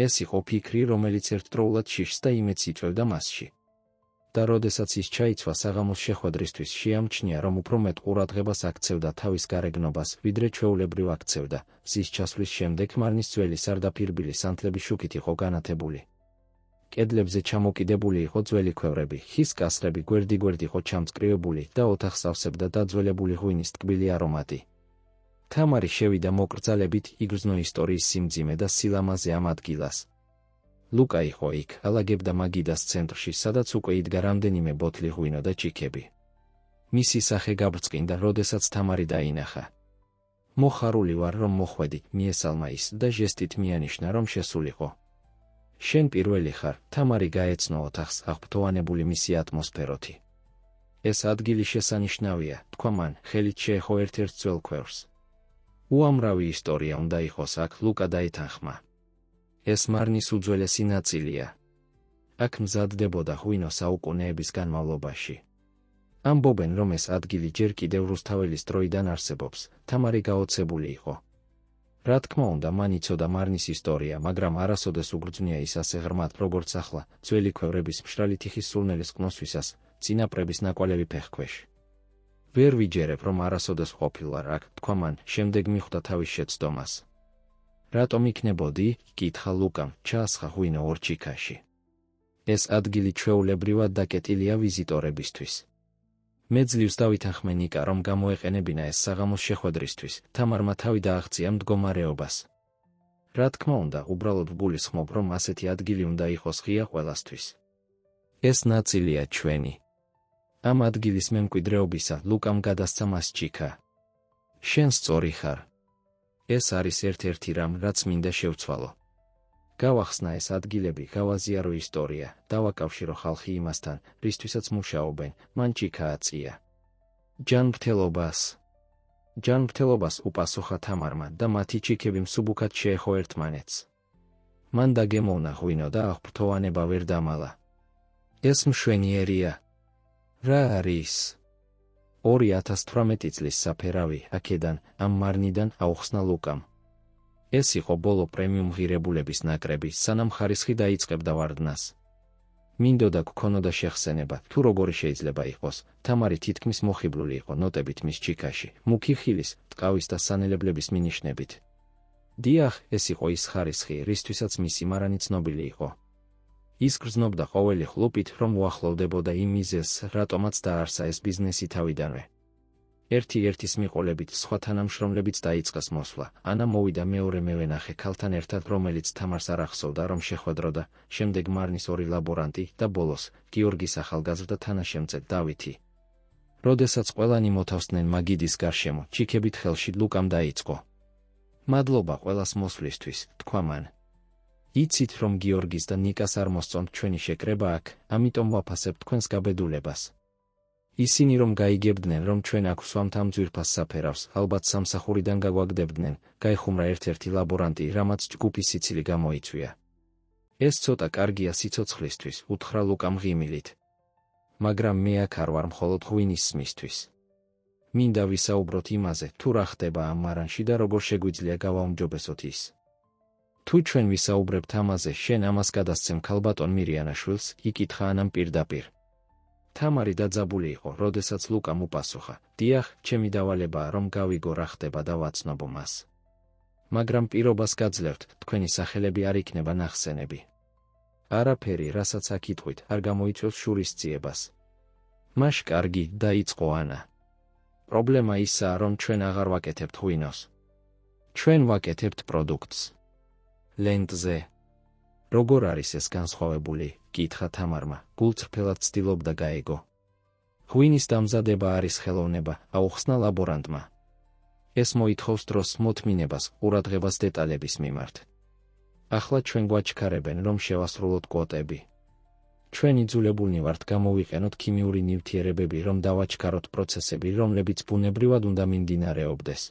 ეს იყო ფიქრი, რომელიც ერთდროულად შიშს და იმედს იწვევდა მასში. და როდესაც ის ჩაიცვა საღამოს შეხვედრისთვის, შეამჩნია, რომ უფრო მეტ ყურადღებას აქცევდა თავის გარეგნობას, ვიდრე ჩვეულებრივ აქცევდა. მზის ჩასვლის შემდეგ მარნის ძველი სარდაფირბილი სანთლების შუქით იყო განათებული. კედლებზე ჩამოკიდებული იყო ძველი ქვევრები, ხის კასრები გვერდიგვერდ იყო ჩამწკრივებული და ოთახს ავსებდა დაძველებული ღვინის ტკბილი არომატი. თამარი შევიდა მოკრძალებით, იგრძნო ისტორიის სიმძიმე და სილამაზე ამ ადგილას. ლუკა იყო იქ, ალაგებდა მაგიდას ცენტრში, სადაც უკვე იდგა რამდენიმე ბოთლი ღვინო და ჭიქები. მისი სახე გაბრწყინდა, როდესაც თამარი დაინახა. მოხარული ვარ, რომ მოხვედი, მიესალმა ის და ჟესტით მიანიშნა, რომ შესულიყო. შენ პირველი ხარ, თამარი გაეცნო ოთახს, აღფრთოვანებული მისი ატმოსფეროთი. ეს ადგილი შესანიშნავია, თქვა მან, ხელით შეეხო ერთ-ერთ ძველ ქვევრს. უამრავი ისტორია უნდა იყოს აქ, ლუკა დაეთანხმა. ეს მარნის უძველესი ნაწილია. აქ მზადდებოდა ღვინო საუკუნეების განმავლობაში. ამბობენ, რომ ეს ადგილი ჯერ კიდევ რუსთაველის დროიდან არსებობს, თამარი გაოცებული იყო. რა თქმა უნდა, მან იცოდა მარნის ისტორია, მაგრამ არასოდეს უგრძნია ის ასე ღრმად, როგორც ახლა, ძველი ქვევრების მშრალი თიხის სულნელის ყნოსვისას, წინაპრების ნაკვალევი ფეხქვეშ. ვერ ვიჯერებ, რომ არასოდეს ყოფილვარ აქ, თქვა მან, შემდეგ მიხვდა თავის შეცდომას. რატომ იქნებოდი? კითხა ლუკამ, ჩაასხა ღვინო ორ ჩიქაში. ეს ადგილი ჩვეულებრივად დაკეტილია ვიზიტორებისთვის. მე ძლივს დავითანხმე ნიკა, რომ გამოეყენებინა ეს საღამოს შეხვედრისთვის, თამარმა თავი დააღწია მდგომარეობას. რა თქმა უნდა, უბრალოდ გულისხმობ, რომ ასეთი ადგილი უნდა იყოს ღია ყველასთვის. ეს ნაწილია ჩვენი. ამ ადგილის მემკვიდრეობისა ლუკამ გადასცა მას ჭიქა. შენ სწორი ხარ. ეს არის ერთ-ერთი რამ, რაც მინდა შევცვალო. გავახსნა ეს ადგილები, გავაზიარო ისტორია, დავაკავშირო ხალხი იმასთან, რისთვისაც მუშაობენ, მან ჭიქა აწია. ჯანმრთელობას. ჯანმრთელობას უპასუხა თამარმა და მათი ჭიქები მსუბუქად შეეხო ერთმანეთს. მან დაგემოვნა ღვინო და აღფრთოვანება ვერ დამალა. ეს მშვენიერია. რა არის? 2018 წლის საფერავი, აქედან, ამ მარნიდან აუხსნა ლუკამ. ეს იყო ბოლო პრემიუმ ღირებულების ნაკრები, სანამ ხარისხი დაიწყებდა ვარდნას. მინდოდა გქონოდა შეხსენება, თუ როგორი შეიძლება იყოს, თამარი თითქმის მოხიბლული იყო ნოტებით მის ჭიქაში, მუქი ხილის, ტყავის და სანელებლების მინიშნებით. დიახ, ეს იყო ის ხარისხი, რისთვისაც მისი მარანი ცნობილი იყო. ის გრძნობდა ყოველი ხლუპით, რომ უახლოვდებოდა იმ მიზეზს, რატომაც დაარსა ეს ბიზნესი თავიდანვე. ერთი-ერთის მიყოლებით სხვა თანამშრომლებიც დაიწყეს მოსვლა. ანა მოვიდა მეორე მევენახე ქალთან ერთად, რომელიც თამარს არ ახსოვდა, რომ შეხვედროდა, შემდეგ მარნის ორი ლაბორანტი და ბოლოს გიორგის ახალგაზრდა თანაშემწე დავითი. როდესაც ყველანი მოთავსდნენ მაგიდის გარშემო, ჭიქებით ხელში ლუკამ დაიწყო. მადლობა ყველას მოსვლისთვის, თქვა მან. იცით, რომ გიორგის და ნიკას არ მოსწონთ ჩვენი შეკრება აქ, ამიტომ ვაფასებ თქვენს გაბედულებას. ისინი რომ გაიგებდნენ, რომ ჩვენ აქ ვსვამთ ამ ძვირფას საფერავს, ალბათ სამსახურიდან გაგვაგდებდნენ, გაიხუმრა ერთ-ერთი ლაბორანტი, რამაც ჯგუფი სიცილი გამოიწვია. ეს ცოტა კარგია სიცოცხლისთვის, უთხრა ლუკამ ღიმილით. მაგრამ მე აქ არ ვარ მხოლოდ ღვინის სმისთვის. მინდა ვისაუბროთ იმაზე, თუ რა ხდება ამ მარანში და როგორ შეგვიძლია გავაუმჯობესოთ ის. თუ ჩვენ ვისაუბრებთ ამაზე, შენ ამას გადასცემ ქალბატონ მირიანაშვილს, იკითხა ანამ პირდაპირ. თამარი დაძაბული იყო, როდესაც ლუკამ უპასუხა: დიახ, ჩემი დავალებაა, რომ გავიგო რა ხდება და ვაცნობო მას. მაგრამ პირობას გაძლევთ, თქვენი სახელები არ იქნება ნახსენები. არაფერი, რასაც აქ იტყვით, არ გამოიწვევს შურისძიებას. მაშ კარგი, დაიწყო ანა. პრობლემა ისაა, რომ ჩვენ აღარ ვაკეთებთ ღვინოს. ჩვენ ვაკეთებთ პროდუქტს. ლენტზე. როგორ არის ეს განსხვავებული? კითხა თამარმა, გულწრფელად ცდილობდა გაეგო. ღვინის დამზადება არის ხელოვნება, აუხსნა ლაბორანტმა. ეს მოითხოვს დროს, მოთმინებას, ყურადღებას დეტალების მიმართ. ახლა ჩვენ გვაჩქარებენ, რომ შევასრულოთ კვოტები. ჩვენ იძულებულნი ვართ გამოვიყენოთ ქიმიური ნივთიერებები, რომ დავაჩქაროთ პროცესები, რომლებიც ბუნებრივად უნდა მიმდინარეობდეს.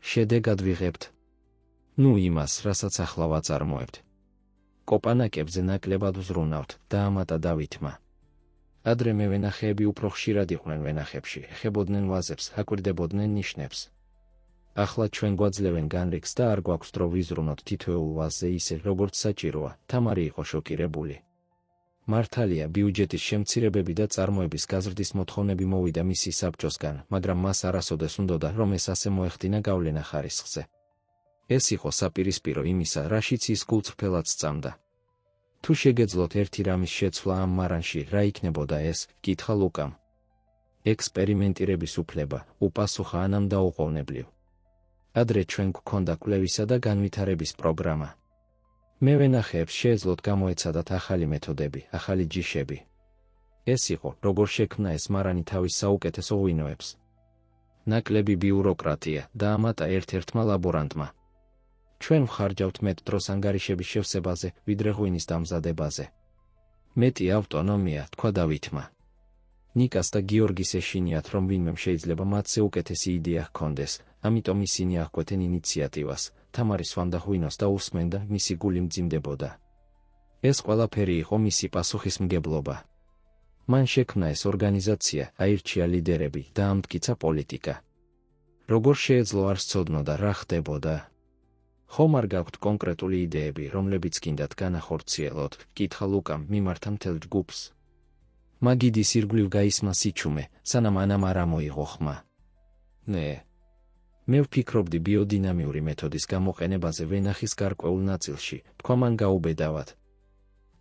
შედეგად ვიღებთ ნუ იმას, რასაც ახლა ვაწარმოებთ. კოპანაკებზე ნაკლებად ვზრუნავთ, დაამატა დავითმა. ადრე მე ვენახეები უფრო ხშირად იყვნენ ვენახებში, ხებოდნენ ვაზებს, აკვირდებოდნენ ნიშნებს. ახლა ჩვენ გვაძლევენ განრიგს და არ გვაქვს დრო ვიზრუნოთ თითოეულ ვაზზე ისე, როგორც საჭიროა. თამარი იყო შოკირებული. მართალია, ბიუჯეტის შემცირებები და წარმოების გაზრდის მოთხოვნები მოვიდა მისი საბჭოსგან, მაგრამ მას არასოდეს უნდოდა, რომ ეს ასე მოეხდინა გავლენა ხარისხზე. ეს იყო საპირისპირო იმისა, რაშიც ის გულწრფელად სწამდა. თუ შეგეძლოთ ერთი რამის შეცვლა ამ მარანში, რა იქნებოდა ეს? კითხა ლუკამ. ექსპერიმენტირების უფლება, უპასუხა ანამ დაუყოვნებლივ. ადრე ჩვენ გვქონდა კვლევისა და განვითარების პროგრამა. მე ვენახეებს შეეძლოთ გამოეცადათ ახალი მეთოდები, ახალი ჯიშები. ეს იყო, როგორ შექმნა ეს მარანი თავის საუკეთესო ღვინოებს. ნაკლები ბიუროკრატია, დაამატა ერთ-ერთმა ლაბორანტმა. ჩვენ ვხარჯავთ მეტ დროს ანგარიშების შევსებაზე, ვიდრე ღვინის დამზადებაზე. მეტი ავტონომია, თქვა დავითმა. ნიკას და გიორგის ეშინიათ, რომ ვინმემ შეიძლება მათზე უკეთესი იდეა ჰქონდეს, ამიტომ ისინი აღკვეცენ ინიციატივას. თამარი სვამდა ღვინოს და უსმენდა, მისი გული მძიმდებოდა. ეს ყველაფერი იყო მისი პასუხისმგებლობა. მან შექმნა ეს ორგანიზაცია, აირჩია ლიდერები, დაამტკიცა პოლიტიკა. როგორ შეეძლო არ სცოდნოდა რა ხდებოდა? ხომ არ გაქვთ კონკრეტული იდეები, რომლებიც გინდათ განახორციელოთ? კითხა ლუკამ, მიმართა მთელ ჯგუფს. მაგიდის ირგვლივ გაისმა სიჩუმე, სანამ ანამ არ ამოიღო ხმა. ნე. მე ვფიქრობდი ბიოდინამიური მეთოდის გამოყენებაზე ვენახის გარკვეულ ნაწილში, თქვა მან გაუბედავად.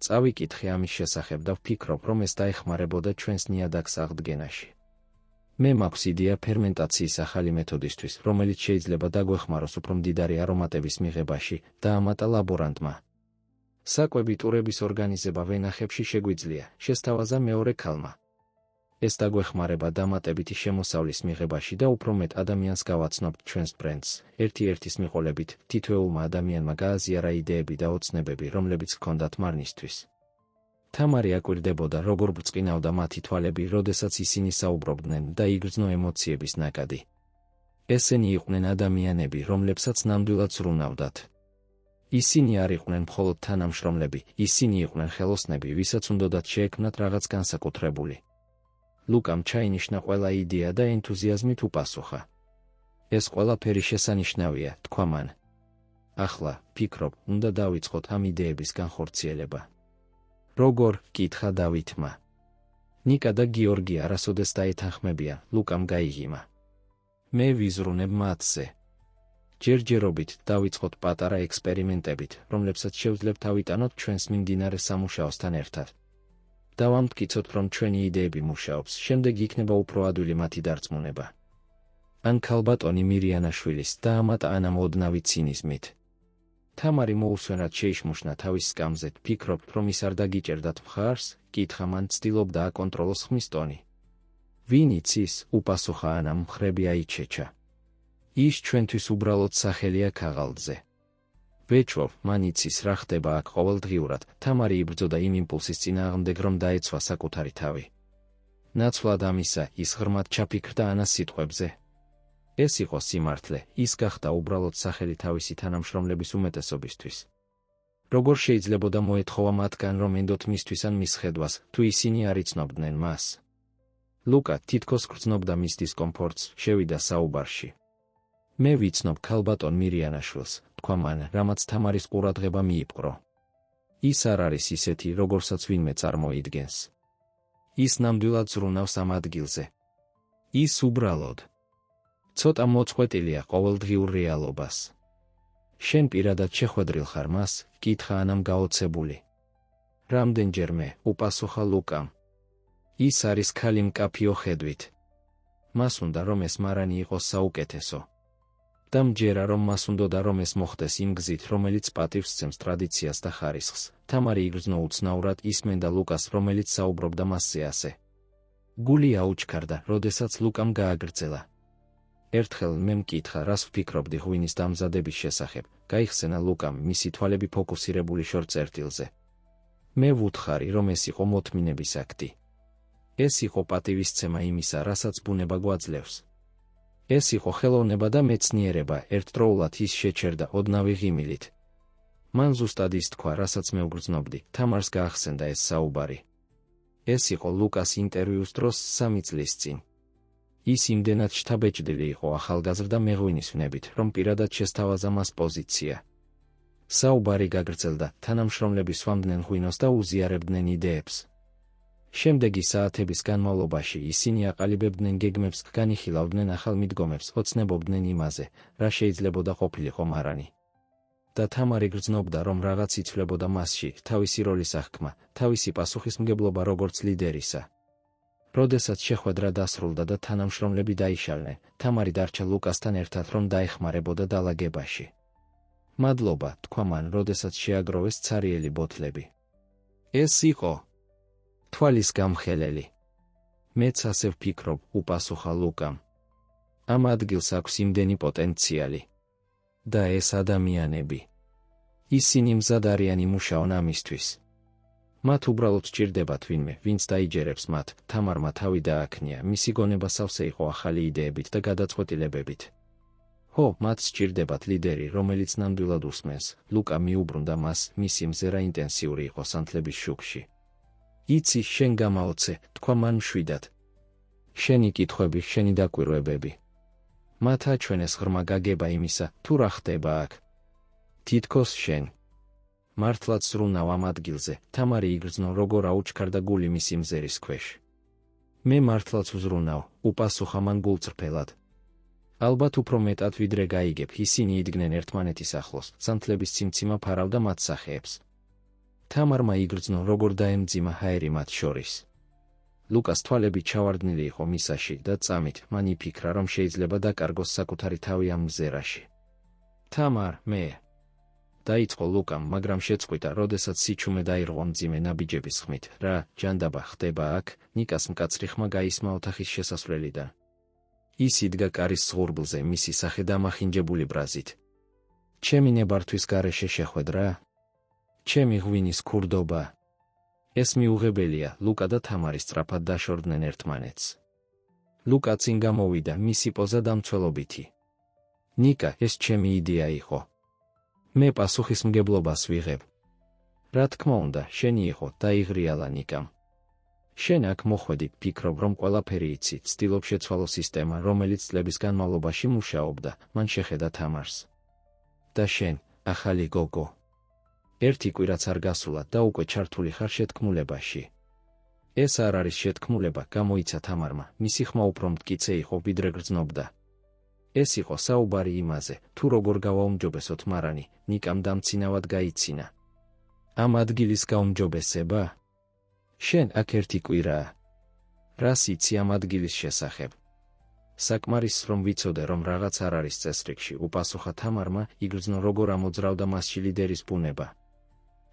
წავიკითხე ამის შესახებ და ვფიქრობ, რომ ეს დაეხმარებოდა ჩვენს ნიადაგს აღდგენაში. მე მაქვს იდეა ფერმენტაციის ახალი მეთოდისთვის, რომელიც შეიძლება დაგვეხმაროს უფრო მდიდარი არომატების მიღებაში, დაამატა ლაბორანტმა. საკვები ტურების ორგანიზება ვენახებში შეგვიძლია, შესთავაზა მეორე ქალმა. ეს დაგვეხმარება დამატებითი შემოსავლის მიღებაში და უფრო მეტ ადამიანს გავაცნობთ ჩვენს ბრენდს. ერთი-ერთის მიყოლებით, თითოეულმა ადამიანმა გააზიარა იდეები და ოცნებები, რომლებიც ჰქონდათ მარნისთვის. თამარი აკვირდებოდა, როგორ ბრწყინავდა მათი თვალები, როდესაც ისინი საუბრობდნენ და იგრძნო ემოციების ნაკადი. ესენი იყვნენ ადამიანები, რომლებსაც ნამდვილად ზრუნავდათ. ისინი არ იყვნენ მხოლოდ თანამშრომლები, ისინი იყვნენ ხელოსნები, ვისაც უნდოდათ შეექმნათ რაღაც განსაკუთრებული. ლუკამ ჩაინიშნა ყველა იდეა და ენთუზიაზმით უპასუხა. ეს ყველაფერი შესანიშნავია, თქვა მან. ახლა, ფიქრობ, უნდა დავიწყოთ ამ იდეების განხორციელება. როგორ? კითხა დავითმა. ნიკა და გიორგი არასოდეს დაეთანხმებიან, ლუკამ გაიღიმა. მე ვიზრუნებ მათზე. ჯერჯერობით დავიწყოთ პატარა ექსპერიმენტებით, რომლებსაც შევძლებთ ავიტანოთ ჩვენს მიმდინარე სამუშაოსთან ერთად. დავამტკიცოთ, რომ ჩვენი იდეები მუშაობს, შემდეგ იქნება უფრო ადვილი მათი დარწმუნება. ან ქალბატონი მირიანაშვილის, დაამატა ანა ოდნავი ცინიზმით. თამარი მოუსვენად შეიშმუშნა თავის სკამზე, ფიქრობთ, რომ ის არ დაგიჭერდათ მხარს? კითხა მან, ცდილობდა აკონტროლოს ხმის ტონი. ვინ იცის? უპასუხა ანა, მხრები აიჩეჩა. ის ჩვენთვის უბრალოდ სახელია ქაღალდზე. ვეჭვობ, მან იცის რა ხდება აქ ყოველდღიურად. თამარი იბრძოდა იმ იმპულსის წინააღმდეგ, რომ დაეცვა საკუთარი თავი. ნაცვლად ამისა, ის ღრმად ჩაფიქრდა ანას სიტყვებზე. ეს იყო სიმართლე, ის გახდა უბრალოდ სახელი თავისი თანამშრომლების უმეტესობისთვის. როგორ შეიძლებოდა მოეთხოვა მათგან, რომ ენდოთ მისთვის ან მის ხედვას, თუ ისინი არ იცნობდნენ მას? ლუკა თითქოს გრძნობდა მის დისკომფორტს, შევიდა საუბარში. მე ვიცნობ ქალბატონ მირიანაშვილს, თქვა მან, რამაც თამარის ყურადღება მიიპყრო. ის არ არის ისეთი, როგორსაც ვინმე წარმოიდგენს. ის ნამდვილად ზრუნავს ამ ადგილზე. ის უბრალოდ ცოტა მოწყვეტილია ყოველდღიურ რეალობას. შენ პირადად შეხვედრილ ხარ მას? კითხა ანამ გაოცებული. რამდენჯერმე, უპასუხა ლუკამ. ის არის ქალი მკაფიო ხედვით. მას უნდა რომ ეს მარანი იყოს საუკეთესო. და მჯერა რომ მას უნდოდა რომ ეს მოხდეს იმ გზით, რომელიც პატივს სცემს ტრადიციას და ხარისხს. თამარი იგრძნო უცნაურად ისმენდა ლუკას, რომელიც საუბრობდა მასზე ასე. გული აუჩქარდა, როდესაც ლუკამ გააგრძელა. ერთხელ მე მკითხა, რას ვფიქრობდი ღვინის დამზადების შესახებ. გაიხსენა ლუკამ, მისი თვალები ფოკუსირებული შორ-წერტილზე. მე ვუთხარი, რომ ეს იყო მოთმინების აქტი. ეს იყო პატივისცემა იმისა, რასაც ბუნება გვაძლევს. ეს იყო ხელოვნება და მეცნიერება, ერთდროულად ის შეჩერდა ოდნავი ღიმილით. მან ზუსტად ის თქვა, რასაც მე ვგრძნობდი, თამარს გაახსენდა ეს საუბარი. ეს იყო ლუკას ინტერვიუს დროს 3 წლის წინ. ის იმდენად შთაბეჭდილი იყო ახალგაზრდა მეღვინის ვნებით, რომ პირადად შესთავაზა მას პოზიცია. საუბარი გაგრძელდა, თანამშრომლები სვამდნენ ღვინოს და უზიარებდნენ იდეებს. შემდეგი საათების განმავლობაში ისინი აყალიბებდნენ გეგმებს, განიხილავდნენ ახალ მიდგომებს, ოცნებობდნენ იმაზე, რა შეიძლებოდა ყოფილიყო მარანი. და თამარი გრძნობდა, რომ რაღაც იცვლებოდა მასში, თავისი როლის აღქმა, თავისი პასუხისმგებლობა როგორც ლიდერისა. როდესაც შეხვედრა დასრულდა და თანამშრომლები დაიშალნენ, თამარი დარჩა ლუკასთან ერთად, რომ დაეხმარებოდა დალაგებაში. მადლობა, თქვა მან, როდესაც შეაგროვეს ცარიელი ბოთლები. ეს იყო თვალის გამხელელი. მეც ასე ვფიქრობ, უპასუხა ლუკამ. ამ ადგილს აქვს იმდენი პოტენციალი. და ეს ადამიანები. ისინი მზად არიან იმუშაონ ამისთვის. მათ უბრალოდ სჭირდებათ ვინმე, ვინც დაიჯერებს მათ. თამარმა თავი დააქნია, მისი გონება სავსე იყო ახალი იდეებით და გადაწყვეტილებებით. ჰო, მათ სჭირდებათ ლიდერი, რომელიც ნამდვილად უსმენს. ლუკა მიუბრუნდა მას, მისი მზერა ინტენსიური იყო სანთლების შუქში. იცი, შენ გამაოცე, თქვა მან მშვიდად. შენი კითხვები, შენი დაკვირვებები. მათ აჩვენეს ღრმა გაგება იმისა, თუ რა ხდება აქ. თითქოს შენ. მართლაც ზრუნავ ამ ადგილზე, თამარი იგრძნო, როგორ აუჩქარდა გული მისი მზერის ქვეშ. მე მართლაც ვზრუნავ, უპასუხა მან გულწრფელად. ალბათ უფრო მეტად ვიდრე გაიგებ, ისინი იდგნენ ერთმანეთის ახლოს, სანთლების ციმციმა ფარავდა მათ სახეებს. თამარმა იგრძნო, როგორ დაემძიმა ჰაერი მათ შორის. ლუკას თვალები ჩავარდნილი იყო მისაში და წამით, მან იფიქრა, რომ შეიძლება დაკარგოს საკუთარი თავი ამ მზერაში. თამარ, მე. დაიწყო ლუკამ, მაგრამ შეწყვიტა, როდესაც სიჩუმე დაირღვა მძიმე ნაბიჯების ხმით. რა, ჯანდაბა ხდება აქ? ნიკას მკაცრი ხმა გაისმა ოთახის შესასვლელიდან. ის იდგა კარის ზღურბლზე, მისი სახე დამახინჯებული ბრაზით. ჩემი ნებართვის გარეშე შეხვედრა? ჩემი ღვინის ქურდობა. ეს მიუღებელია, ლუკა და თამარი სწრაფად დაშორდნენ ერთმანეთს. ლუკა წინ გამოვიდა, მისი პოზა დამცველობითი. ნიკა, ეს ჩემი იდეა იყო. მე პასუხისმგებლობას ვიღებ. რა თქმა უნდა, შენი იყო, დაიღრიალა ნიკამ. შენ აქ მოხვედი, ფიქრობ, რომ ყველაფერი იცი, ცდილობ შეცვალო სისტემა, რომელიც წლების განმავლობაში მუშაობდა, მან შეხედა თამარს. და შენ, ახალი გოგო. ერთი კვირაც არ გასულა და უკვე ჩართული ხარ შეთქმულებაში. ეს არ არის შეთქმულება, გამოიცა თამარმა, მისი ხმა უფრო მტკიცე იყო, ვიდრე გრძნობდა. ეს იყო საუბარი იმაზე, თუ როგორ გავაუმჯობესოთ მარანი, ნიკამ დამცინავად გაიცინა. ამ ადგილის გაუმჯობესება? შენ აქ ერთი კვირაა. რას იცი ამ ადგილის შესახებ? საკმარისს რომ ვიცოდე, რომ რაღაც არ არის წესრიგში, უპასუხა თამარმა, იგრძნო, როგორ ამოძრავდა მასში ლიდერის ბუნება.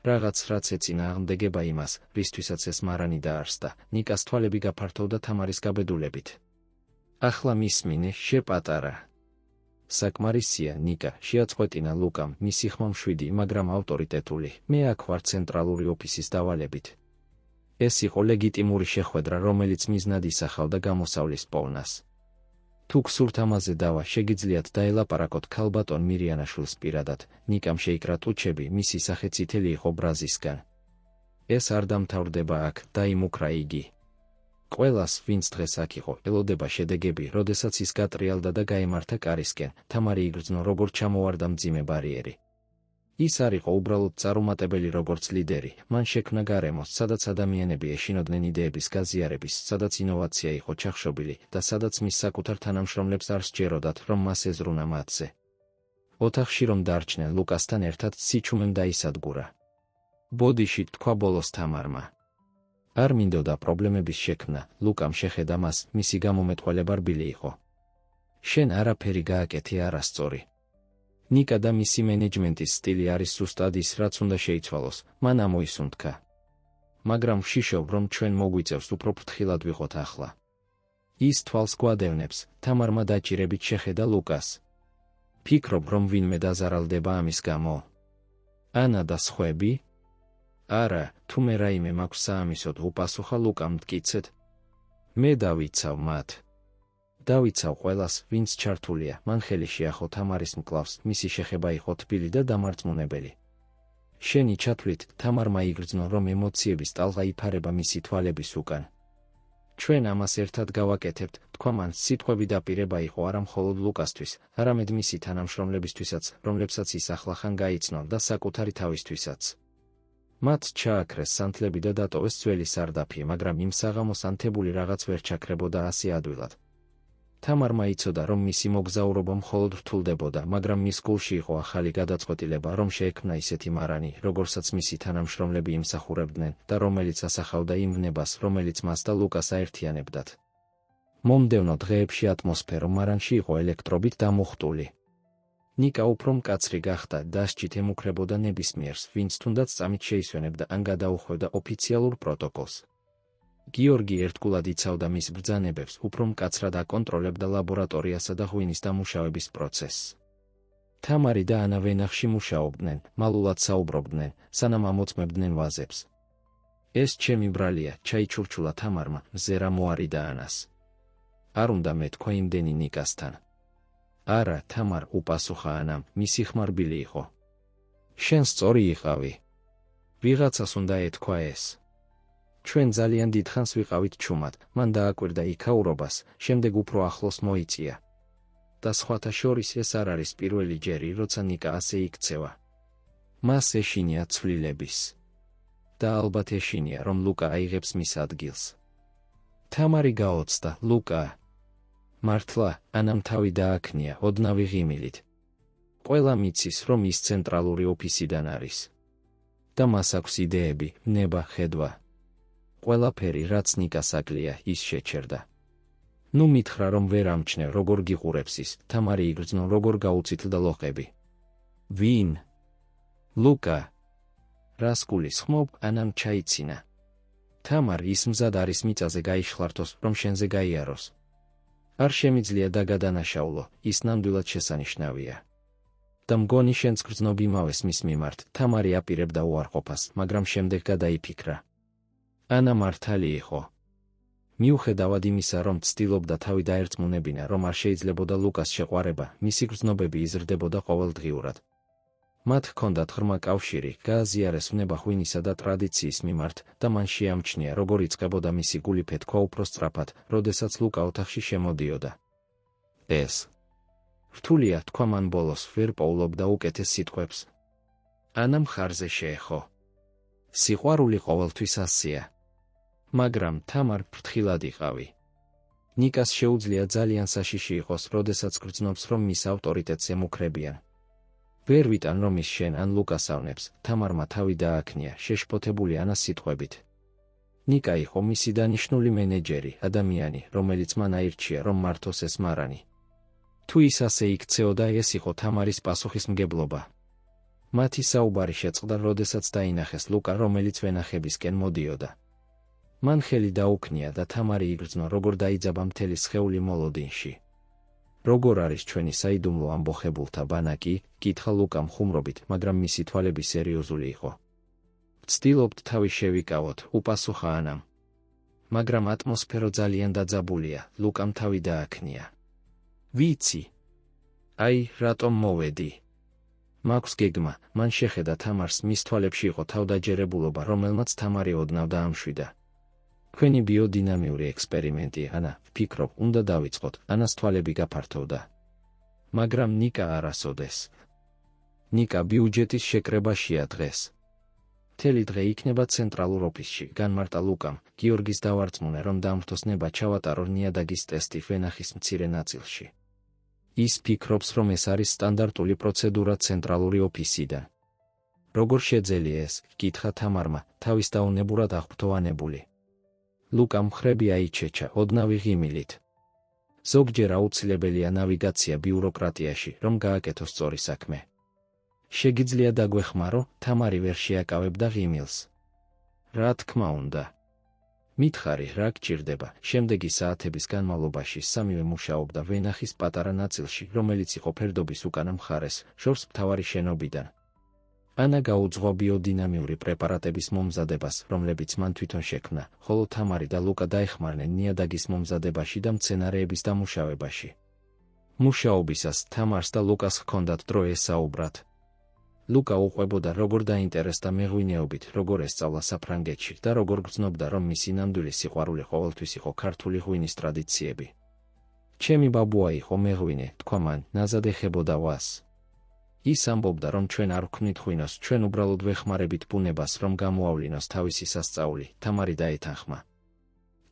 რაღაც რაც ეწინააღმდეგება იმას, რისთვისაც ეს მარანი დაარსდა. ნიკას თვალები გაფართოვდა თამარის გაბედულებით. ახლა მისმინე, შეპატარა. საკმარისია, ნიკა, შეაწყვეტინა ლუკამ, მისი ხმა მშვიდი, მაგრამ ავტორიტეტული. მე აქ ვარ ცენტრალური ოფისის დავალებით. ეს იყო ლეგიტიმური შეხვედრა, რომელიც მიზნად ისახავდა გამოსავლის პოვნას. თუ გსურთ ამაზე დავა, შეგიძლიათ დაელაპარაკოთ ქალბატონ მირიანაშვილს პირადად. ნიკამ შეიკრა ტუჩები, მისი სახე წითელი იყო ბრაზისგან. ეს არ დამთავრდება აქ, დაიმუქრა იგი. ყველას, ვინც დღეს აქ იყო, ელოდება შედეგები, როდესაც ის გატრიალდა და გაემართა კარისკენ. თამარი იგრძნო, როგორ ჩამოვარდა მძიმე ბარიერი. ის არ იყო უბრალოდ წარუმატებელი როგორც ლიდერი, მან შექმნა გარემო, სადაც ადამიანები ეშინოდნენ იდეების გაზიარების, სადაც ინოვაცია იყო ჩახშობილი და სადაც მის საკუთარ თანამშრომლებს არ სჯეროდათ, რომ მას ეზრუნა მათზე. ოთახში რომ დარჩნენ ლუკასთან ერთად სიჩუმემ დაისადგურა. ბოდიში, თქვა ბოლოს თამარმა. არ მინდოდა პრობლემების შექმნა, ლუკამ შეხედა მას, მისი გამომეტყველება რბილი იყო. შენ არაფერი გააკეთე არასწორი. ნიკა და მისი მენეჯმენტის სტილი არის ზუსტად ის, რაც უნდა შეიცვალოს, მან ამოისუნთქა. მაგრამ ვშიშობ, რომ ჩვენ მოგვიწევს უფრო ფრთხილად ვიყოთ ახლა. ის თვალს გვადევნებს, თამარმა დაჭირებით შეხედა ლუკას. ფიქრობ, რომ ვინმე დაზარალდება ამის გამო. ანა და სხვები? არა, თუ მე რაიმე მაქვს საამისოდ, უპასუხა ლუკამ მტკიცედ. მე დავიცავ მათ. დავიცავ ყველას, ვინც ჩართულია, მან ხელი შეახო თამარის მკლავს, მისი შეხება იყო თბილი და დამარწმუნებელი. შენი ჩათვლით, თამარმა იგრძნო, რომ ემოციების ტალღა იფარება მისი თვალების უკან. ჩვენ ამას ერთად გავაკეთებთ, თქვა მან, სიტყვები დაპირება იყო არა მხოლოდ ლუკასთვის, არამედ მისი თანამშრომლებისთვისაც, რომლებსაც ის ახლახან გაიცნო და საკუთარი თავისთვისაც. მათ ჩააქრეს სანთლები და დატოვეს ძველი სარდაფი, მაგრამ იმ საღამოს ანთებული რაღაც ვერ ჩაქრებოდა ასე ადვილად. თამარმა იცოდა, რომ მისი მოგზაურობა მხოლოდ რთულდებოდა, მაგრამ მის გულში იყო ახალი გადაწყვეტილება, რომ შეექმნა ისეთი მარანი, როგორსაც მისი თანამშრომლები იმსახურებდნენ და რომელიც ასახავდა იმ ვნებას, რომელიც მას და ლუკას აერთიანებდათ. მომდევნო დღეებში ატმოსფერო მარანში იყო ელექტრობით დამუხტული. ნიკა უფრო მკაცრი გახდა, დასჯით ემუქრებოდა ნებისმიერს, ვინც თუნდაც წამით შეისვენებდა ან გადაუხვევდა ოფიციალურ პროტოკოლს. გიორგი ერთგულად იცავდა მის ბრძანებებს, უფრო მკაცრად აკონტროლებდა ლაბორატორიასა და ღვინის დამუშავების პროცესს. თამარი და ანა ვენახში მუშაობდნენ, მალულად საუბრობდნენ, სანამ ამოწმებდნენ ვაზებს. ეს ჩემი ბრალია, ჩაიჩურჩულა თამარმა, მზერა მოარიდა ანას. არ უნდა მეთქვა იმდენი ნიკასთან. არა, თამარ, უპასუხა ანამ, მისი ხმარბილი იყო. შენ სწორი იყავი. ვიღაცას უნდა ეთქვა ეს. ჩვენ ძალიან დიდხანს ვიყავით ჩუმად, მან დააკვირდა იქაურობას, შემდეგ უფრო ახლოს მოიწია. და სხვათა შორის ეს არ არის პირველი ჯერი, როცა ნიკა ასე იქცევა. მას ეშინია ცვლილების. და ალბათ ეშინია, რომ ლუკა აიღებს მის ადგილს. თამარი გაოცდა, ლუკა. მართლა, ანამ თავი დააქნია, ოდნავი ღიმილით. ყველა მიცის, რომ ის ცენტრალური ოფისიდან არის. და მას აქვს იდეები, ნება, ხედვა. ყველაფერი, რაც ნიკას აკლია, ის შეჩერდა. ნუ მითხრა, რომ ვერ ამჩნევ, როგორ გიყურებს ის, თამარი იგრძნო, როგორ გაუცითლდა ლოყები. ვინ? ლუკა. რას გულისხმობ? ანამ ჩაიცინა. თამარ, ის მზად არის მიწაზე გაიშლართოს, რომ შენზე გაიაროს. არ შემიძლია დაგადანაშაულო, ის ნამდვილად შესანიშნავია. და მგონი შენც გრძნობ იმავეს მის მიმართ, თამარი აპირებდა უარყოფას, მაგრამ შემდეგ გადაიფიქრა. ანა მართალი იყო. მიუხედავად იმისა, რომ ცდილობდა თავი დაერწმუნებინა, რომ არ შეიძლებოდა ლუკას შეყვარება, მისი გრძნობები იზრდებოდა ყოველდღიურად. მათ ჰქონდათ ღრმა კავშირი, გააზიარეს ვნება ღვინისა და ტრადიციის მიმართ და მან შეამჩნია, როგორ იწყებოდა მისი გული ფეთქვა უფრო სწრაფად, როდესაც ლუკა ოთახში შემოდიოდა. ეს რთულია, თქვა მან ბოლოს, ვერ პოულობდა უკეთეს სიტყვებს. ანა მხარზე შეეხო. სიყვარული ყოველთვის ასეა. მაგრამ თამარ, ფრთხილად იყავი. ნიკას შეუძლია ძალიან საშიში იყოს, როდესაც გრძნობს, რომ მის ავტორიტეტს ემუქრებიან. ვერ ვიტან, რომ ის შენ ან ლუკას ავნებს, თამარმა თავი დააქნია, შეშფოთებული ანას სიტყვებით. ნიკა იყო მისი დანიშნული მენეჯერი, ადამიანი, რომელიც მან აირჩია, რომ მართოს ეს მარანი. თუ ის ასე იქცეოდა, ეს იყო თამარის პასუხისმგებლობა. მათი საუბარი შეწყდა, როდესაც დაინახეს ლუკა, რომელიც ვენახებისკენ მოდიოდა. მან ხელი დაუქნია და თამარი იგრძნო, როგორ დაიძაბა მთელი სხეული მოლოდინში. როგორ არის ჩვენი საიდუმლო ამბოხებულთა ბანაკი? კითხა ლუკამ ხუმრობით, მაგრამ მისი თვალები სერიოზული იყო. ვცდილობთ თავი შევიკავოთ, უპასუხა ანამ. მაგრამ ატმოსფერო ძალიან დაძაბულია, ლუკამ თავი დააქნია. ვიცი. აი, რატომ მოვედი? მაქვს გეგმა, მან შეხედა თამარს, მის თვალებში იყო თავდაჯერებულობა, რომელმაც თამარი ოდნავ დაამშვიდა. თქვენი ბიოდინამიური ექსპერიმენტი, ანა, ვფიქრობ, უნდა დავიწყოთ, ანას თვალები გაფართოვდა. მაგრამ ნიკა არასოდეს. ნიკა ბიუჯეტის შეკრებაშია დღეს. მთელი დღე იქნება ცენტრალურ ოფისში, განმარტა ლუკამ, გიორგის დავარწმუნე, რომ დამრთოს ნება ჩავატარო ნიადაგის ტესტი ვენახის მცირე ნაწილში. ის ფიქრობს, რომ ეს არის სტანდარტული პროცედურა ცენტრალური ოფისიდან. როგორ შეძელია ეს? კითხა თამარმა, თავის დაუნებურად აღფრთოვანებული. ლუკამ მხრები აიჩეჩა ოდნავი ღიმილით. ზოგჯერ აუცილებელია ნავიგაცია ბიუროკრატიაში, რომ გააკეთოს სწორი საქმე. შეგიძლია დაგვეხმარო? თამარი ვერ შეაკავებდა ღიმილს. რა თქმა უნდა. მითხარი, რა გჭირდება? შემდეგი საათების განმავლობაში სამივე მუშაობდა ვენახის პატარა ნაწილში, რომელიც იყო ფერდობის უკანა მხარეს, შორს მთავარი შენობიდან. ანა გაუძღვა ბიოდინამიური პრეპარატების მომზადებას, რომლებიც მან თვითონ შექმნა, ხოლო თამარი და ლუკა დაეხმარნენ ნიადაგის მომზადებაში და მცენარეების დამუშავებაში. მუშაობისას თამარს და ლუკას ჰქონდათ დრო ესაუბრათ. ლუკა უყვებოდა, როგორ დაინტერესდა მეღვინეობით, როგორ ესწავლა საფრანგეთში და როგორ გრძნობდა, რომ მისი ნამდვილი სიყვარული ყოველთვის იყო ქართული ღვინის ტრადიციები. ჩემი ბაბუა იყო მეღვინე, თქვა მან, ნაზად ეხებოდა ვას. ის ამბობდა, რომ ჩვენ არ ვქმნით ღვინოს, ჩვენ უბრალოდ ვეხმარებით ბუნებას, რომ გამოავლინოს თავისი სასწაული. თამარი დაეთანხმა.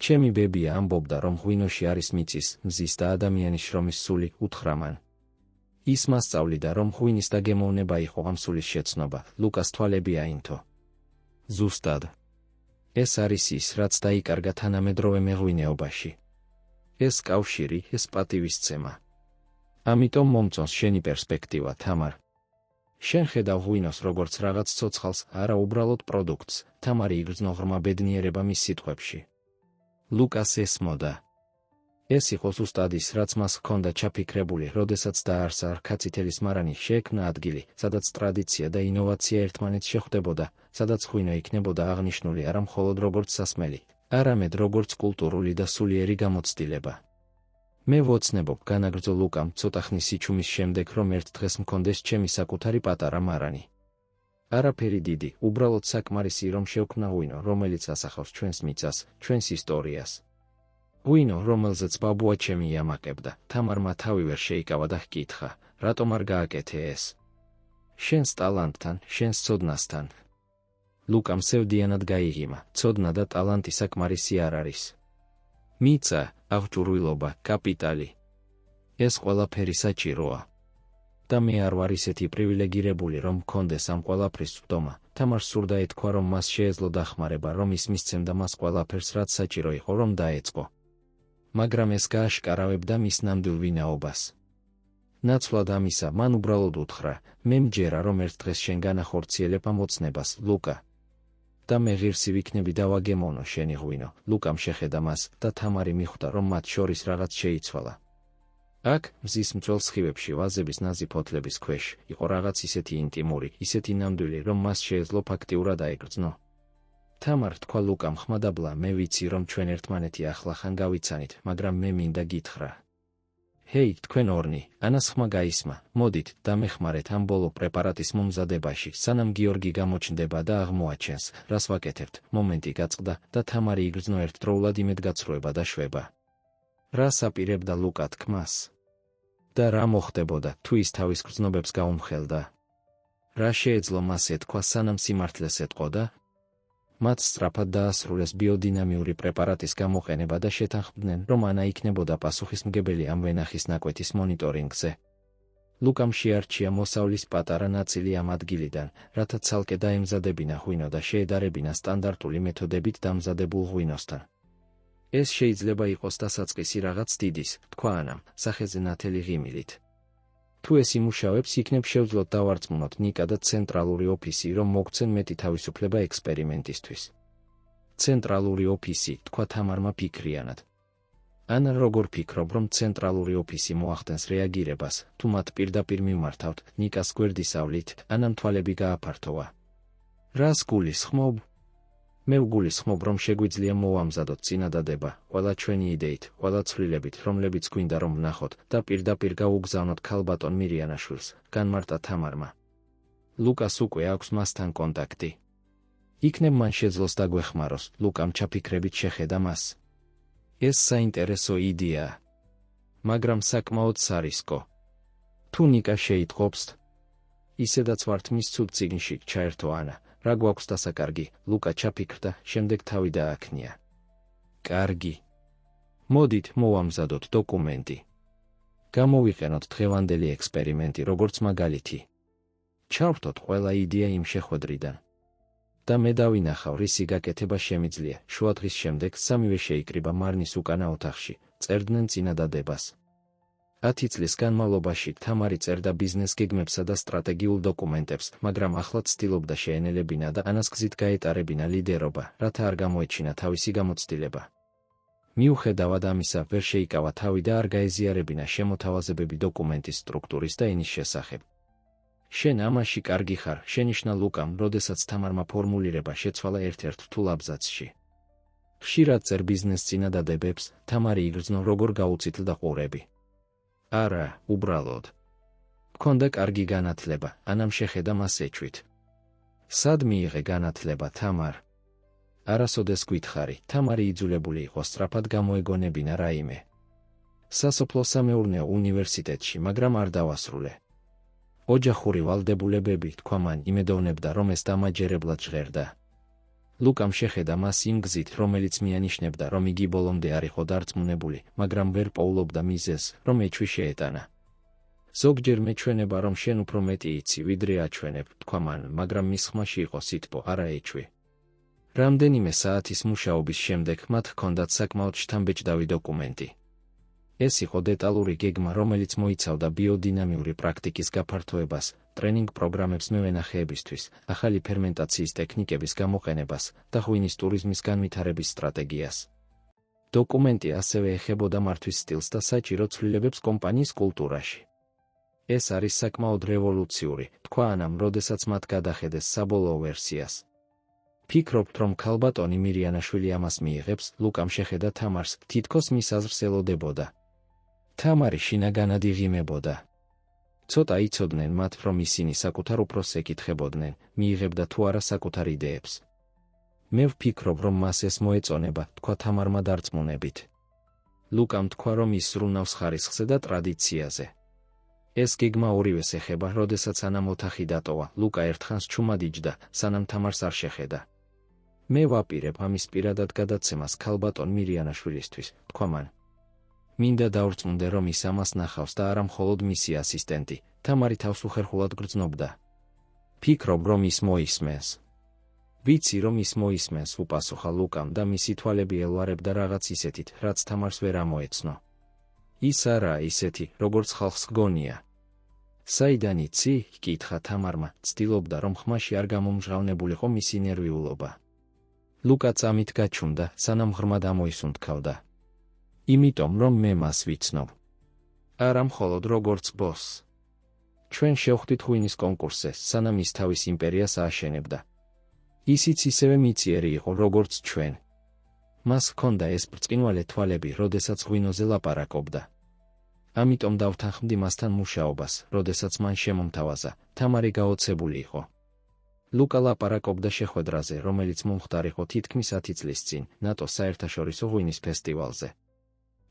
ჩემი ბებია ამბობდა, რომ ღვინოში არის მიწის, მზის და ადამიანის შრომის სული, უთხრა მან. ის მასწავლიდა, რომ ღვინის დაგემოვნება იყო ამ სულის შეცნობა. ლუკას თვალები აინთო. ზუსტად. ეს არის ის, რაც დაიკარგა თანამედროვე მეღვინეობაში. ეს კავშირი, ეს პატივისცემა. ამიტომ მომწონს შენი პერსპექტივა, თამარ. შენ ხედავ ღვინოს როგორც რაღაც ცოცხალს, არა უბრალოდ პროდუქტს. თამარი იგრძნო ღრმა ბედნიერება მის სიტყვებში. ლუკას ესმოდა. ეს იყო ზუსტად ის, რაც მას ჰქონდა ჩაფიქრებული, როდესაც დაარსა რქაწითელის მარანი, შეექმნა ადგილი, სადაც ტრადიცია და ინოვაცია ერთმანეთს შეხვდებოდა, სადაც ღვინო იქნებოდა აღნიშნული არა მხოლოდ როგორც სასმელი, არამედ როგორც კულტურული და სულიერი გამოცდილება. მე ვოცნებობ, განაგრძო ლუკამ ცოტა ხნის სიჩუმის შემდეგ, რომ ერთ დღეს მქონდეს ჩემი საკუთარი პატარა მარანი. არაფერი დიდი, უბრალოდ საკმარისი, რომ შევქმნა ღვინო, რომელიც ასახავს ჩვენს მიწას, ჩვენს ისტორიას. ღვინო, რომელზეც ბაბუა ჩემი იამაყებდა. თამარმა თავი ვერ შეიკავა და ჰკითხა, რატომ არ გააკეთე ეს? შენს ტალანტთან, შენს ცოდნასთან. ლუკამ სევდიანად გაიღიმა, ცოდნა და ტალანტი საკმარისი არ არის. მიწა, აღჭურვილობა, კაპიტალი. ეს ყველაფერი საჭიროა. და მე არ ვარ ისეთი პრივილეგირებული, რომ მქონდეს ამ ყველაფრის ვდომა. თამარს სურდა ეთქვა, რომ მას შეეძლო დახმარება, რომ ის მისცემდა მას ყველაფერს, რაც საჭირო იყო, რომ დაეწყო. მაგრამ ეს გააშკარავებდა მის ნამდვილ ვინაობას. ნაცვლად ამისა, მან უბრალოდ უთხრა, მე მჯერა, რომ ერთ დღეს შენ განახორციელებ ამ ოცნებას, ლუკა. და მე ღირსი ვიქნები და ვაგემოვნო შენი ღვინო. ლუკამ შეხედა მას და თამარი მიხვდა, რომ მათ შორის რაღაც შეიცვალა. აქ, მზის მწველ სხივებში, ვაზების ნაზი ფოთლების ქვეშ, იყო რაღაც ისეთი ინტიმური, ისეთი ნამდვილი, რომ მას შეეძლო ფაქტიურად აეგრძნო. თამარ, თქვა ლუკამ ხმადაბლა, მე ვიცი, რომ ჩვენ ერთმანეთი ახლახან გავიცანით, მაგრამ მე მინდა გითხრა. ჰეი, თქვენ ორნი, ანას ხმა გაისმა, მოდით, დამეხმარეთ ამ ბოლო პრეპარატის მომზადებაში, სანამ გიორგი გამოჩნდება და აღმოაჩენს, რას ვაკეთებთ. მომენტი გაწყდა და თამარი იგრძნო ერთდროულად იმედგაცრუება და შვება. რას აპირებდა ლუკა თქმას? და რა მოხდებოდა, თუ ის თავის გრძნობებს გაუმხელდა? რა შეეძლო მას ეთქვა, სანამ სიმართლეს ეტყოდა? მათ სწრაფად დაასრულეს ბიოდინამიური პრეპარატის გამოყენება და შეთანხმდნენ, რომ ანა იქნებოდა პასუხისმგებელი ამ ვენახის ნაკვეთის მონიტორინგზე. ლუკამ შეარჩია მოსავლის პატარა ნაწილი ამ ადგილიდან, რათა ცალკე დაემზადებინა ღვინო და შეედარებინა სტანდარტული მეთოდებით დამზადებულ ღვინოსთან. ეს შეიძლება იყოს დასაწყისი რაღაც დიდის, თქვა ანამ, სახეზე ნათელი ღიმილით. თუ ეს იმუშავებს, იქნებ შევძლოთ დავარწმუნოთ ნიკა და ცენტრალური ოფისი, რომ მოგცენ მეტი თავისუფლება ექსპერიმენტისთვის. ცენტრალური ოფისი, თქვა თამარმა ფიქრიანად. ანა როგორ ფიქრობ, რომ ცენტრალური ოფისი მოახდენს რეაგირებას, თუ მათ პირდაპირ მიმართავთ, ნიკას გვერდისავლით, ანამ თვალები გააფართოვა. რას გულისხმობ? მე ვგულისხმობ, რომ შეგვიძლია მოვამზადოთ წინადადება, ყველა ჩვენი იდეით, ყველა ცვლილებით, რომლებიც გვინდა რომ ვნახოთ და პირდაპირ გავუგზავნოთ ქალბატონ მირიანაშვილს, განმარტა თამარმა. ლუკას უკვე აქვს მასთან კონტაქტი. იქნებ მან შეძლოს დაგვეხმაროს, ლუკამ ჩაფიქრებით შეხედა მას. ეს საინტერესო იდეაა. მაგრამ საკმაოდ სარისკო. თუ ნიკა შეიტყობს, ისედაც ვართ მის ცუდ წიგნში, ჩაერთო ანა. რა გვაქვს დასაკარგი? ლუკა ჩაფიქრდა, შემდეგ თავი დააქნია. კარგი. მოდით, მოვამზადოთ დოკუმენტი. გამოვიყენოთ დღევანდელი ექსპერიმენტი, როგორც მაგალითი. ჩავრთოთ ყველა იდეა იმ შეხვედრიდან. და მე დავინახავ, რისი გაკეთება შემიძლია. შუა დღის შემდეგ სამივე შეიკრიბა მარნის უკანა ოთახში, წერდნენ წინადადებას. 10 წლის განმავლობაში თამარი წერდა ბიზნეს გეგმებსა და სტრატეგიულ დოკუმენტებს, მაგრამ ახლა ცდილობდა შეენელებინა და ანას გზით გაეტარებინა ლიდერობა, რათა არ გამოეჩინა თავისი გამოცდილება. მიუხედავად ამისა, ვერ შეიკავა თავი და არ გაეზიარებინა შემოთავაზებები დოკუმენტის სტრუქტურის და ენის შესახებ. შენ ამაში კარგი ხარ, შენიშნა ლუკამ, როდესაც თამარმა ფორმულირება შეცვალა ერთ-ერთ რთულ აბზაცში. ხშირად წერ ბიზნეს წინადადებებს, თამარი იგრძნო როგორ გაუცითლდა ყურები. არა, უბრალოდ. მქონდა კარგი განათლება, ანამ შეხედა მას ეჭვით. სად მიიღე განათლება, თამარ? არასოდეს გვითხარი, თამარი იძულებული იყო სწრაფად გამოეგონებინა რაიმე. სასოფლო-სამეურნეო უნივერსიტეტში, მაგრამ არ დავასრულე. ოჯახური ვალდებულებები, თქვა მან, იმედოვნებდა, რომ ეს დამაჯერებლად ჟღერდა. ლუკამ შეხედა მას იმ გზით, რომელიც მიანიშნებდა, რომ იგი ბოლომდე არ იყო დარწმუნებული, მაგრამ ვერ პოულობდა მიზეზს, რომ ეჭვი შეეტანა. ზოგჯერ მეჩვენება, რომ შენ უფრო მეტი იცი, ვიდრე აჩვენებ, თქვა მან, მაგრამ მის ხმაში იყო სითბო, არა ეჭვი. რამდენიმე საათის მუშაობის შემდეგ მათ ჰქონდათ საკმაოდ შთამბეჭდავი დოკუმენტი. ეს იყო დეტალური გეგმა, რომელიც მოიცავდა ბიოდინამიური პრაქტიკის გაფართოებას, ტრენინგ პროგრამებს მევენახეებისთვის, ახალი ფერმენტაციის ტექნიკების გამოყენებას და ღვინის ტურიზმის განვითარების სტრატეგიას. დოკუმენტი ასევე ეხებოდა მართვის სტილს და საჭირო ცვლილებებს კომპანიის კულტურაში. ეს არის საკმაოდ რევოლუციური, თქვა ანამ, როდესაც მათ გადახედეს საბოლოო ვერსიას. ფიქრობთ, რომ ქალბატონი მირიანაშვილი ამას მიიღებს? ლუკამ შეხედა თამარს, თითქოს მის აზრს ელოდებოდა. თამარი შინაგანად იღიმებოდა. ცოტა იცოდნენ მათ, რომ ისინი საკუთარ უფროსს ეკითხებოდნენ, მიიღებდა თუ არა საკუთარ იდეებს. მე ვფიქრობ, რომ მას ეს მოეწონება, თქვა თამარმა დარწმუნებით. ლუკამ თქვა, რომ ის სრულნავს ხარისხზე და ტრადიციაზე. ეს გეგმა ორივეს ეხება, როდესაც ანამ ოთახი დატოვა, ლუკა ერთხანს ჩუმად იჯდა, სანამ თამარს არ შეხედა. მე ვაპირებ ამის პირადად გადაცემას ქალბატონ მირიანაშვილისთვის, თქვა მან. მინდა დავრწმუნდე, რომ ის ამას ნახავს და არა მხოლოდ მისი ასისტენტი. თამარი თავს უხერხულად გრძნობდა. ფიქრობ, რომ ის მოისმენს. ვიცი, რომ ის მოისმენს, უპასუხა ლუკამ და მისი თვალები ელვარებდა რაღაც ისეთით, რაც თამარს ვერ ამოეცნო. ის არაა ისეთი, როგორც ხალხს გონია. საიდან იცი? ჰკითხა თამარმა, ცდილობდა, რომ ხმაში არ გამომჟღავნებულიყო მისი ნერვიულობა. ლუკა წამით გაჩუმდა, სანამ ღრმად ამოისუნთქავდა. იმიტომ, რომ მე მას ვიცნობ. არა მხოლოდ როგორც ბოსს. ჩვენ შევხვდით ღვინის კონკურსზე, სანამ ის თავის იმპერიას ააშენებდა. ისიც ისევე მიწიერი იყო, როგორც ჩვენ. მას ჰქონდა ეს ბრწყინვალე თვალები, როდესაც ღვინოზე ლაპარაკობდა. ამიტომ დავთანხმდი მასთან მუშაობას, როდესაც მან შემომთავაზა, თამარი გაოცებული იყო. ლუკა ლაპარაკობდა შეხვედრაზე, რომელიც მომხდარიყო თითქმის 10 წლის წინ, ნატოს საერთაშორისო ღვინის ფესტივალზე.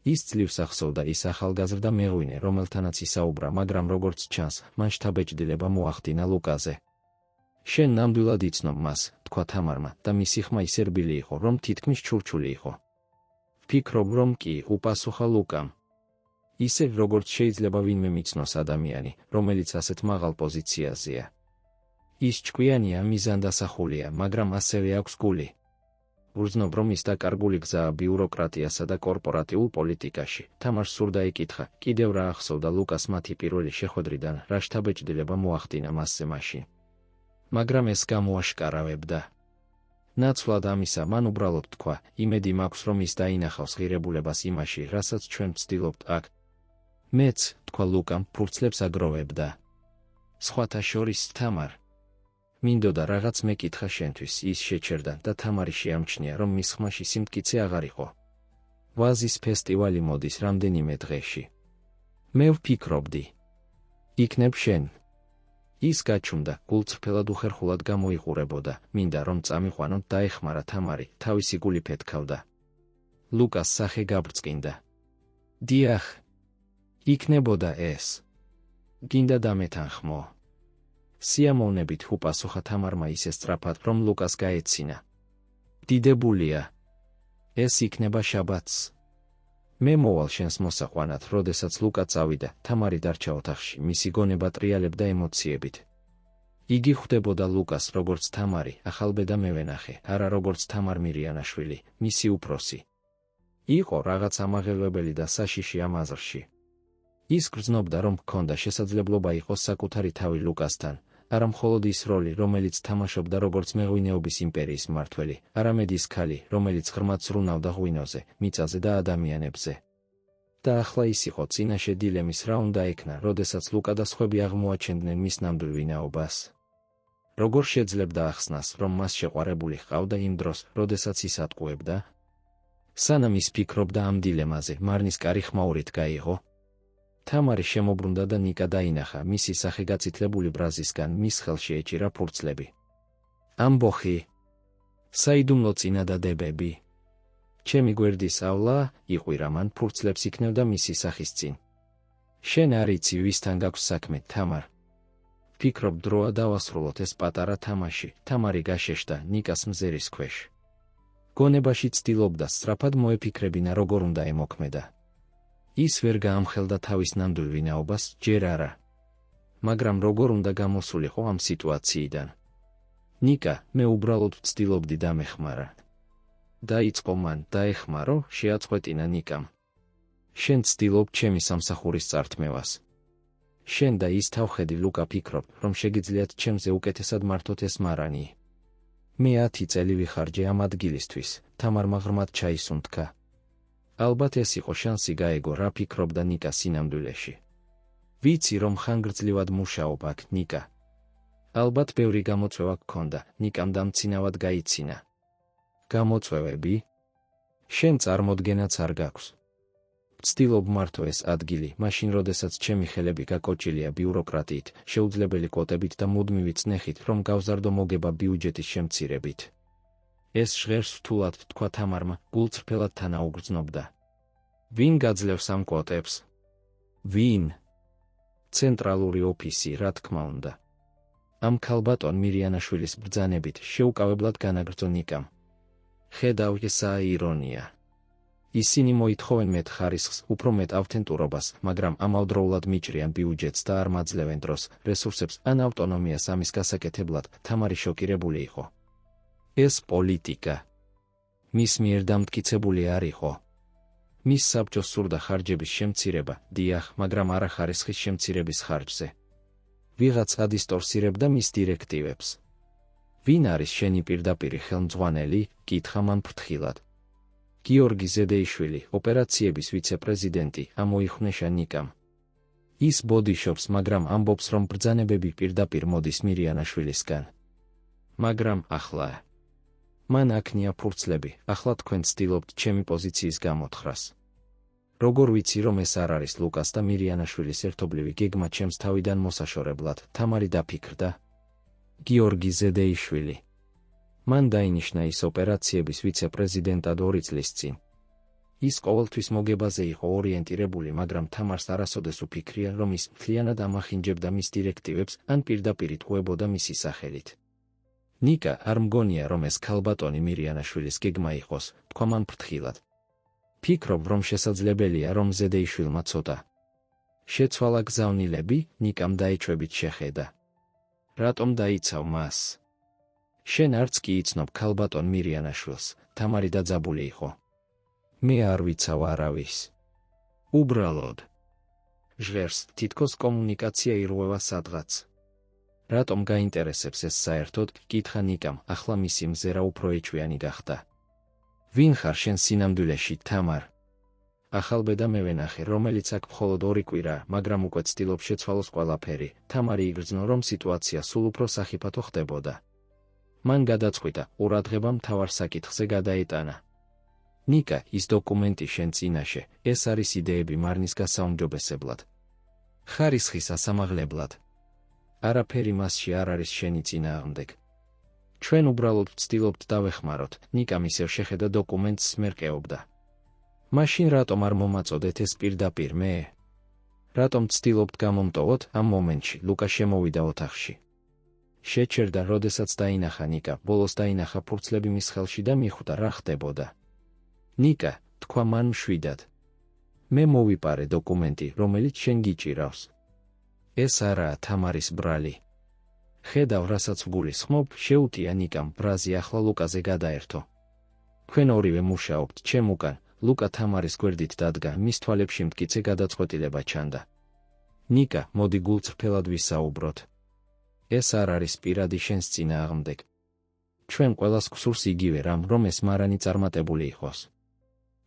ის ძლივს ახსოვდა ის ახალგაზრდა მეღვინე, რომელთანაც ისაუბრა, მაგრამ როგორც ჩანს, მან შთაბეჭდილება მოახდინა ლუკაზე. შენ ნამდვილად იცნობ მას, თქვა თამარმა, და მისი ხმა ისე რბილი იყო, რომ თითქმის ჩურჩული იყო. ვფიქრობ, რომ კი, უპასუხა ლუკამ. ისე როგორც შეიძლება ვინმე მიცნოს ადამიანი, რომელიც ასეთ მაღალ პოზიციაზეა. ის ჭკვიანია, მიზანდასახულია, მაგრამ ასევე აქვს გული. ვგრძნობ, რომ ის დაკარგული გზაა ბიუროკრატიასა და კორპორატიულ პოლიტიკაში. თამარს სურდა ეკითხა, კიდევ რა ახსოვდა ლუკას მათი პირველი შეხვედრიდან, რა შთაბეჭდილება მოახდინა მასზე მაშინ. მაგრამ ეს გამოაშკარავებდა. ნაცვლად ამისა, მან უბრალოდ თქვა, იმედი მაქვს, რომ ის დაინახავს ღირებულებას იმაში, რასაც ჩვენ ვცდილობთ აქ. მეც, თქვა ლუკამ, ფურცლებს აგროვებდა. სხვათა შორის, თამარ. მინდოდა რაღაც მეკითხა შენთვის, ის შეჩერდა და თამარი შეამჩნია, რომ მის ხმაში სიმტკიცე აღარ იყო. ვაზის ფესტივალი მოდის რამდენიმე დღეში. მე ვფიქრობდი. იქნებ შენ. ის გაჩუმდა, გულწრფელად უხერხულად გამოიყურებოდა, მინდა რომ წამიყვანოთ და ეხმარა თამარი, თავისი გული ფეთქავდა. ლუკას სახე გაბრწყინდა. დიახ. იქნებოდა ეს. გინდა დამეთანხმო. სიამოვნებით უპასუხა თამარმა ისე სწრაფად, რომ ლუკას გაეცინა. დიდებულია. ეს იქნება შაბათს. მე მოვალ შენს მოსაყვანად, როდესაც ლუკა წავიდა, თამარი დარჩა ოთახში, მისი გონება ტრიალებდა ემოციებით. იგი ხვდებოდა ლუკას როგორც თამარი, ახალბედა მე ვენახე, არა როგორც თამარ მირიანაშვილი, მისი უფროსი. იყო რაღაც ამაღელვებელი და საშიში ამ აზრში. ის გრძნობდა, რომ ჰქონდა შესაძლებლობა იყოს საკუთარი თავი ლუკასთან, არა მხოლოდ ის როლი, რომელიც თამაშობდა როგორც მეღვინეობის იმპერიის მმართველი, არამედ ის ქალი, რომელიც ღრმად ზრუნავდა ღვინოზე, მიწაზე და ადამიანებზე. და ახლა ის იყო წინაშე დილემის რა უნდა ეკნა, როდესაც ლუკა და სხვები აღმოაჩენდნენ მის ნამდვილ ვინაობას. როგორ შეძლებდა ახსნას, რომ მას შეყვარებული ჰყავდა იმ დროს, როდესაც ის ატყუებდა? სანამ ის ფიქრობდა ამ დილემაზე, მარნის კარი ხმაურით გაიღო. თამარი შემოbrუნდა და ნიკა დაინახა, მისი სახე გაწითლებული ბრაზისგან მის ხელში ეჭირა ფურცლები. ამბოხი. საიდუმლო წინადადებები. ჩემი გვერდის ავლა, იყვირა მან ფურცლებს იქნევდა მისი სახის წინ. შენ არ იცი, ვისთან გაქვს საქმე, თამარ. ფიქრობ დროა დავასრულოთ ეს პატარა თამაში, თამარი გაშეშდა ნიკას მზერის ქვეშ. გონებაში ცდილობდა სწრაფად მოეფიქრებინა როგორ უნდა ემოქმედა. ის ვერ გაამხელდა თავის ნამდვილ ვინაობას, ჯერ არა. მაგრამ როგორ უნდა გამოსულიყო ამ სიტუაციიდან. ნიკა, მე უბრალოდ ვცდილობდი დამეხმარა. დაიწყო მან, დაეხმარო, შეაწყვეტინა ნიკამ. შენ ცდილობ ჩემი სამსახურის წართმევას. შენ და ის თავხედი ლუკა ფიქრობ, რომ შეგიძლიათ ჩემზე უკეთესად მართოთ ეს მარანი. მე 10 წელი ვიხარჯე ამ ადგილისთვის, თამარმა ღრმად ჩაისუნთქა. ალბათ ეს იყო შანსი გაეგო რა ფიქრობდა ნიკა სინამდვილეში. ვიცი რომ ხანგრძლივად მუშაობ აქ, ნიკა. ალბათ ბევრი გამოწვევა გქონდა, ნიკამ დამცინავად გაიცინა. გამოწვევები? შენ წარმოდგენაც არ გაქვს. ვცდილობ მართო ეს ადგილი, მაშინ როდესაც ჩემი ხელები გაკოჭილია ბიუროკრატიით, შეუძლებელი კვოტებით და მუდმივი წნეხით, რომ გავზარდო მოგება ბიუჯეტის შემცირებით. ეს ჟღერს რთულად თქვა თამარმა, გულწრფელად თანაუგრძნობდა. ვინ გაძლევს ამ კვოტებს? ვინ? ცენტრალური ოფისი, რა თქმა უნდა. ამ ქალბატონ მირიანაშვილის ბრძანებით შეუკავებლად განაგრძო ნიკამ. ხედავ, ესაა ირონია. ისინი მოითხოვენ მეტ ხარისხს, უფრო მეტ ავთენტურობას, მაგრამ ამავდროულად მიჭრიან ბიუჯეტს და არ მაძლევენ დროს, რესურსებს ან ავტონომიას ამის გასაკეთებლად. თამარი შოკირებული იყო. ეს პოლიტიკა. მის მიერ დამტკიცებული არ იყო. მის საბჭოს სურდა ხარჯების შემცირება, დიახ, მაგრამ არა ხარისხის შემცირების ხარჯზე. ვიღაც ადისტორსირებდა მის დირექტივებს. ვინ არის შენი პირდაპირი ხელმძღვანელი? კითხა მან ფრთხილად. გიორგი ზედეიშვილი, ოპერაციების ვიცე-პრეზიდენტი, ამოიხმნეშა ნიკამ. ის ბოდიშობს, მაგრამ ამბობს, რომ ბრძანებები პირდაპირ მოდის მირიანაშვილისგან. მაგრამ ახლა მან აქნია ფურცლები, ახლა თქვენ ცდილობთ ჩემი პოზიციის გამოთხრას. როგორ ვიცი, რომ ეს არ არის ლუკას და მირიანაშვილის ერთობლივი გეგმა ჩემს თავიდან მოსაშორებლად, თამარი დაფიქრდა. გიორგი ზედეიშვილი. მან დაინიშნა ის ოპერაციების ვიცე-პრეზიდენტად 2 წლის წინ. ის ყოველთვის მოგებაზე იყო ორიენტირებული, მაგრამ თამარს არასოდეს უფიქრია, რომ ის მთლიანად ამახინჯებდა მის დირექტივებს ან პირდაპირ იტყუებოდა მისი სახელით. ნიკა, არ მგონია, რომ ეს ქალბატონი მირიანაშვილის გეგმა იყოს, თქვა მან ფრთხილად. ფიქრობ, რომ შესაძლებელია, რომ ზედეიშვილმა ცოტა შეცვალა გზავნილები, ნიკამ დაეჩვებით შეხედა. რატომ დაიცავ მას? შენ არც კი იცნობ ქალბატონ მირიანაშვილს, თამარი დაძაბული იყო. მე არ ვიცავ არავის. უბრალოდ. ჟღერს, თითქოს კომუნიკაცია ირღვევა სადღაც. რატომ გაინტერესებს ეს საერთოდ? კითხა ნიკამ, ახლა მისი მზერა უფრო ეჭვიანი გახდა. ვინ ხარ შენ სინამდვილეში, თამარ? ახალბედა მე ვენახე, რომელიც აქ მხოლოდ 2 კვირაა, მაგრამ უკვე ცდილობ შეცვალოს ყველაფერი. თამარი იგრძნო, რომ სიტუაცია სულ უფრო სახიფათო ხდებოდა. მან გადაწყვიტა, ყურადღება მთავარ საკითხზე გადაეტანა. ნიკა, ის დოკუმენტი შენ წინაშე, ეს არის იდეები მარნის გასაუმჯობესებლად. ხარისხის ასამაღლებლად. არაფერი მასში არ არის შენი წინააღმდეგ. ჩვენ უბრალოდ ვცდილობთ დავეხმაროთ, ნიკამ ისევ შეხედა დოკუმენტს მერყეობდა. მაშინ რატომ არ მომაწოდეთ ეს პირდაპირ მე? რატომ ცდილობთ გამომტოვოთ? ამ მომენტში ლუკა შემოვიდა ოთახში. შეჩერდა, როდესაც დაინახა ნიკა, ბოლოს დაინახა ფურცლები მის ხელში და მიხვდა რა ხდებოდა. ნიკა, თქვა მან მშვიდად. მე მოვიპარე დოკუმენტი, რომელიც შენ გიჭირავს. ეს არაა თამარის ბრალი. ხედავ, რასაც ვგულისხმობ, შეუტია ნიკამ ბრაზი ახლა ლუკაზე გადაერთო. თქვენ ორივე მუშაობთ ჩემ უკან. ლუკა თამარის გვერდით დადგა, მის თვალებში მტკიცე გადაწყვეტილება ჩანდა. ნიკა, მოდი გულწრფელად ვისაუბროთ. ეს არ არის პირადი შენს წინააღმდეგ. ჩვენ ყველას გვსურს იგივე რამ, რომ ეს მარანი წარმატებული იყოს.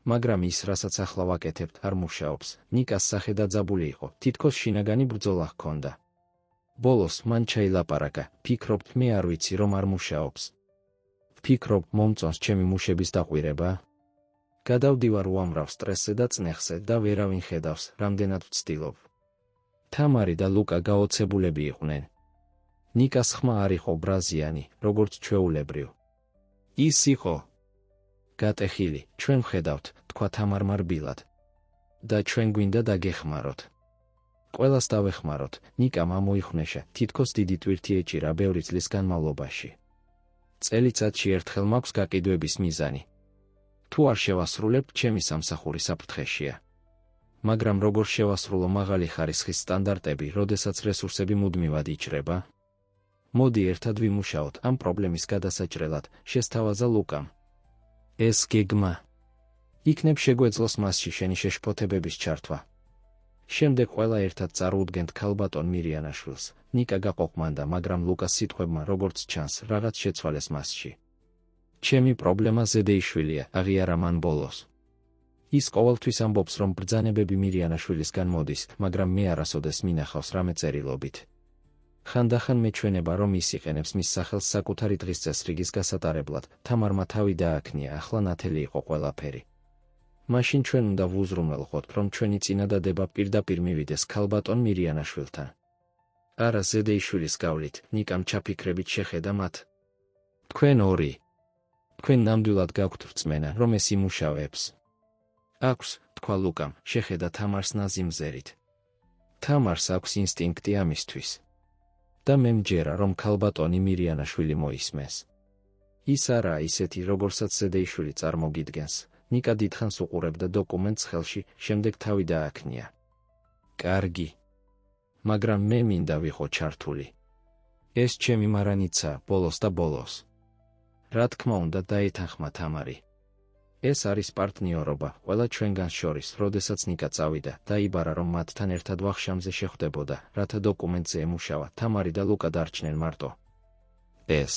მაგრამ ის, რასაც ახლა ვაკეთებთ, არ მუშაობს. ნიკას სახე დაძაბული იყო, თითქოს შინაგანი ბრძოლა ჰქონდა. ბოლოს მან ჩაილაპარაკა, ფიქრობთ მე არ ვიცი რომ არ მუშაობს. ვფიქრობ მომწონს ჩემი მუშების დაყვირება? გადავდივარ უამრავ სტრესზე და წნეხზე და ვერავინ ხედავს, რამდენად ვცდილობ. თამარი და ლუკა გაოცებულები იყვნენ. ნიკას ხმა არ იყო ბრაზიანი, როგორც ჩვეულებრივ. ის იყო გატეხილი, ჩვენ ვხედავთ, თქვა თამარმა რბილად. და ჩვენ გვინდა დაგეხმაროთ. ყველას დავეხმაროთ, ნიკამ ამოიხვნეშა, თითქოს დიდი ტვირთი ეჭირა ბევრი წლის განმავლობაში. წელიწადში ერთხელ მაქვს გაყიდვების მიზანი. თუ არ შევასრულებთ, ჩემი სამსახური საფრთხეშია. მაგრამ როგორ შევასრულო მაღალი ხარისხის სტანდარტები, როდესაც რესურსები მუდმივად იჭრება? მოდი ერთად ვიმუშაოთ ამ პრობლემის გადასაჭრელად, შესთავაზა ლუკამ. ეს გეგმა იქნებ შეგვეძლოს მასში შენი შეშფოთებების ჩართვა. შემდეგ ყველა ერთად წარუდგენთ ქალბატონ მირიანაშვილს. ნიკა გაყოყმანდა, მაგრამ ლუკას სიტყვებმა, როგორც ჩანს, რაღაც შეცვალეს მასში. ჩემი პრობლემა ზედეიშვილია, აღიარა მან ბოლოს. ის ყოველთვის ამბობს, რომ ბრძანებები მირიანაშვილისგან მოდის, მაგრამ მე არასოდეს მინახავს რამე წერილობით. ხანდახან მეჩვენება, რომ ის იყენებს მის სახელს საკუთარი დღის წესრიგის გასატარებლად. თამარმა თავი დააქნია, ახლა ნათელი იყო ყველაფერი. მაშინ ჩვენ უნდა ვუზრუნველყოთ, რომ ჩვენი წინადადება პირდაპირ მივიდეს ქალბატონ მირიანაშვილთან. არა ზედეიშვილის გავლით, ნიკამ ჩაფიქრებით შეხედა მათ. თქვენ ორი. თქვენ ნამდვილად გაქვთ რწმენა, რომ ეს იმუშავებს. აქვს, თქვა ლუკამ, შეხედა თამარს ნაზიმზერით. თამარს აქვს ინსტინქტი ამისთვის. და მე მჯერა, რომ ქალბატონი მირიანაშვილი მოისმენს. ის არაა ისეთი, როგორსაც ზედეიშვილი წარმოგიდგენს. ნიკა დიდხანს უყურებდა დოკუმენტს ხელში, შემდეგ თავი დააქნია. კარგი. მაგრამ მე მინდა ვიყო ჩართული. ეს ჩემი მარანიცა, ბოლოს და ბოლოს. რა თქმა უნდა დაეთანხმა თამარი. ეს არის პარტნიორობა, ყველა ჩვენგანს შორის, როდესაც ნიკა წავიდა, დაიბარა, რომ მათთან ერთად ვახშამზე შეხვდებოდა, რათა დოკუმენტზე ემუშავა, თამარი და ლუკა დარჩნენ მარტო. ეს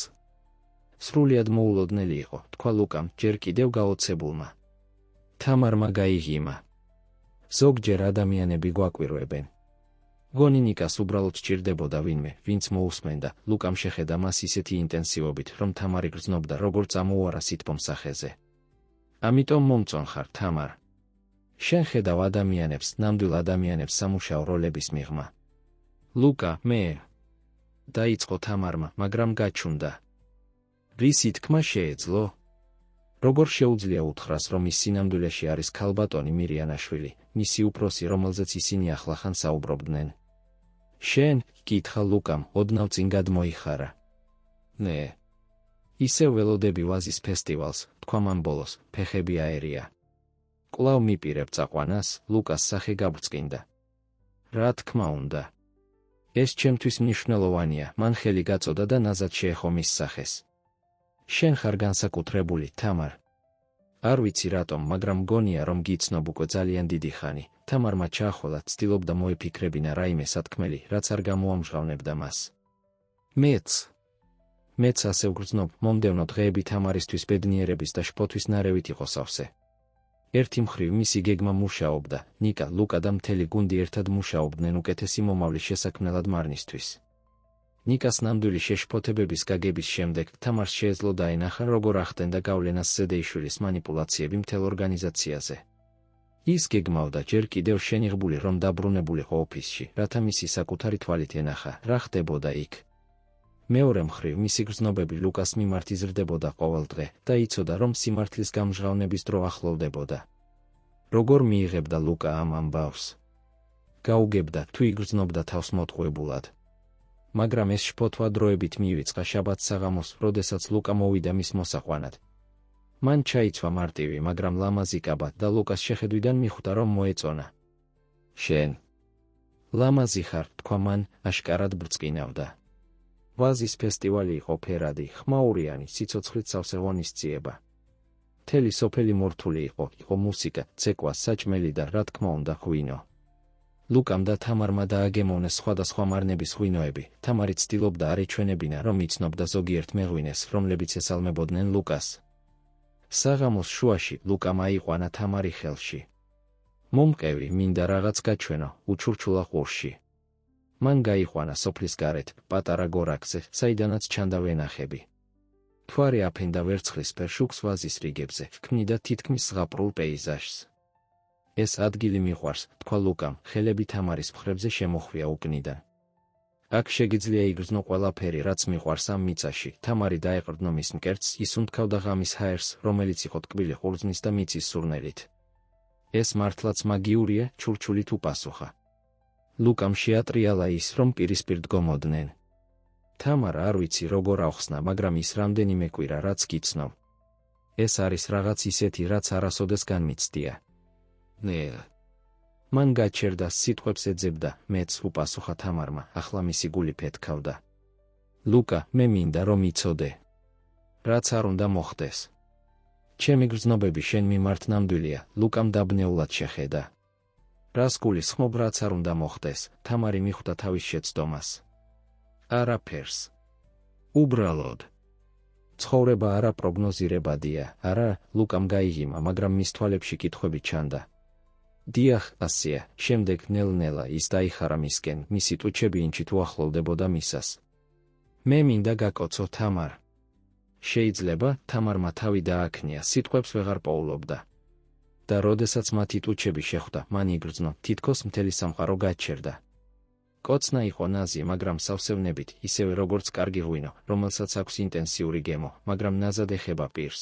სრულიად მოულოდნელი იყო, თქვა ლუკამ, ჯერ კიდევ გაოცებულმა. თამარმა გაიღიმა. ზოგჯერ ადამიანები გვაკვირვებენ. გონი ნიკას უბრალოდ სჭირდებოდა ვინმე, ვინც მოусმენდა. ლუკამ შეხედა მას ისეთი ინტენსივობით, რომ თამარი გრძნობდა, როგორც ამოუარა სითბომ სახეზე. ამიტომ მომწონ ხარ, თამარ. შენ ხედავ ადამიანებს, ნამდვილ ადამიანებს სამუშაო როლების მიღმა. ლუკა, მე. დაიწყო თამარმა, მაგრამ გაჩუნდა. რისი თქმა შეეძლო? როგორ შეუძლია უთხრას, რომ ის სინამდვილეში არის ქალბატონი მირიანაშვილი, მისი უფროსი, რომელზეც ისინი ახლახან საუბრობდნენ. შენ, კითხა ლუკამ, ოდნავ წინ გადმოიხარა. ნე. ისევ ველოდები ვაზის ფესტივალს, თქვა მან ბოლოს, ფეხები აერია. კვლავ მიპირებ წაყვანას, ლუკას სახე გაბრწყინდა. რა თქმა უნდა. ეს ჩემთვის მნიშვნელოვანია, მან ხელი გაწოდა და ნაზად შეეხო მის სახეს. შენ ხარ განსაკუთრებული, თამარ. არ ვიცი რატომ, მაგრამ მგონია, რომ გიცნობ უკვე ძალიან დიდი ხანი. თამარმა ჩაახვალა, ცდილობდა მოეფიქრებინა რაიმე სათქმელი, რაც არ გამოამჟღავნებდა მას. მეც ასე ვგრძნობ, მომდევნო დღეები თამარისთვის ბედნიერების და შფოთვის ნარევით იყო სავსე. ერთი მხრივ მისი გეგმა მუშაობდა, ნიკა, ლუკა და მთელი გუნდი ერთად მუშაობდნენ უკეთესი მომავლის შესაქმნელად მარნისთვის. ნიკას ნამდვილი შეშფოთებების გაგების შემდეგ თამარს შეეძლო დაენახა, როგორ ახდენდა გავლენას ზედეიშვილის მანიპულაციები მთელ ორგანიზაციაზე. ის გეგმავდა ჯერ კიდევ შენიღბული, რომ დაბრუნებულიყო ოფისში, რათა მისი საკუთარი თვალით ენახა, რა ხდებოდა იქ. მეორე მხრივ მისი გრძნობები ლუკას მიმართ იზრდებოდა ყოველ დღე და იცოდა, რომ სიმართლის გამჟღავნების დრო ახლოვდებოდა. როგორ მიიღებდა ლუკა ამ ამბავს? გაუგებდა, თუ იგრძნობდა თავს მოტყუებულად. მაგრამ ეს შფოთვა დროებით მიივიწყა შაბათს საღამოს, როდესაც ლუკა მოვიდა მის მოსაყვანად. მან ჩაიცვა მარტივი, მაგრამ ლამაზი კაბა და ლუკას შეხედვიდან მიხვდა, რომ მოეწონა. შენ ლამაზი ხარ, თქვა მან, აშკარად ბრწყინავდა. ვაზის ფესტივალი იყო ფერადი, ხმაურიანი, სიცოცხლით სავსე ღონისძიება. მთელი სოფელი მორთული იყო მუსიკა, ცეკვა, საჭმელი და, რა თქმა უნდა, ღვინო. ლუკამ და თამარმა დააგემოვნეს სხვადასხვა მარნების ღვინოები. თამარი ცდილობდა არ ეჩვენებინა, რომ იცნობდა ზოგიერთ მეღვინეს, რომლებიც ესალმებოდნენ ლუკას. საღამოს შუაში ლუკამ აიყვანა თამარი ხელში. მომყევი, მინდა რაღაც გაჩვენო, უჩურჩულა ყურში. მან გაიყვანა სოფლის გარეთ, პატარა გორაკზე, საიდანაც ჩანდა ვენახები. მთვარე აფენდა ვერცხლისფერ შუქს ვაზის რიგებზე, ჰქმნიდა თითქმის ზღაპრულ პეიზაჟს. ეს ადგილი მიყვარს, თქვა ლუკამ, ხელები თამარის მხრებზე შემოხვია უკნიდან. აქ შეგიძლია იგრძნო ყველაფერი, რაც მიყვარს ამ მიწაში. თამარი დაეყრდნო მის მკერდს, ისუნთქავდა ღამის ჰაერს, რომელიც იყო ტკბილი ყურძნის და მიწის სურნელით. ეს მართლაც მაგიურია, ჩურჩულით უპასუხა. ლუკამ შეატრიალა ის, რომ პირისპირ დგომოდნენ. თამარა არ ვიცი როგორ ავხსნა, მაგრამ ის რამდენიმე კვირა რაც გიცნობ. ეს არის რაღაც ისეთი, რაც არასოდეს განმიცდია. მან გაჩერდა, სიტყვებს ეძებდა, მეც, უპასუხა თამარმა, ახლა მისი გული ფეთქავდა. ლუკა, მე მინდა რომ იცოდე. რაც არ უნდა მოხდეს. ჩემი გრძნობები შენ მიმართ ნამდვილია, ლუკამ დაბნეულად შეხედა. რას გულისხმობ, რაც არ უნდა მოხდეს, თამარი მიხვდა თავის შეცდომას. არაფერს. უბრალოდ. ცხოვრება არაპროგნოზირებადია, არა, ლუკამ გაიგიმა, მაგრამ მის თვალებში კითხვები ჩანდა. დიახ, ასია, შემდეგ ნელ-ნელა ის დაიხარა მისკენ, მისი ტუჩები ინჩით უახლოვდებოდა მისას. მე მინდა გაკოცო თამარ. შეიძლება, თამარმა თავი დააქნია, სიტყვებს ვეღარ პოულობდა. და როდესაც მათი ტუჩები შეხვდა, მან იგრძნო, თითქოს მთელი სამყარო გაჩერდა. კოცნა იყო ნაზი, მაგრამ სავსევნებით, ისევე როგორც კარგი ღვინო, რომელსაც აქვს ინტენსიური გემო, მაგრამ ნაზად ეხება პირს.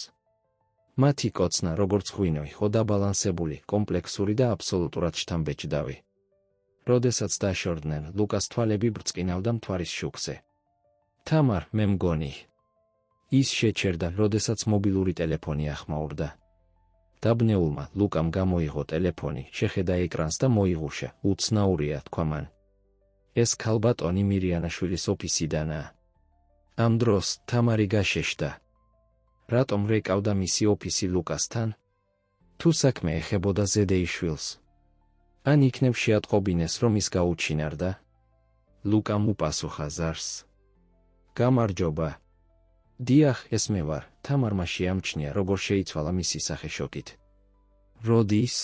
მათი კოცნა, როგორც ღვინო, იყო დაბალანსებული, კომპლექსური და აბსოლუტურად შთამბეჭდავი. როდესაც დაშორდნენ, ლუკას თვალები ბრწყინავდა მთვარის შუქზე. თამარ, მე მგონი. ის შეჩერდა, როდესაც მობილური ტელეფონი ახმაურდა. დაბნეულმა ლუკამ გამოიღო ტელეფონი, შეხედა ეკრანს და მოიღუშა. უცნაურია, თქვა მან. ეს ქალბატონი მირიანაშვილის ოფისიდანაა. ამ დროს თამარი გაშეშდა. რატომ რეკავდა მისი ოფისი ლუკასთან? თუ საქმე ეხებოდა ზედეიშვილს. ან იქნებ შეატყობინეს, რომ ის გაუჩინარდა? ლუკამ უპასუხა ზარს. გამარჯობა. დიახ, ეს მე ვარ. თამარმა შეამჩნია, როგორ შეიცვალა მისი სახე შოკით. როდის?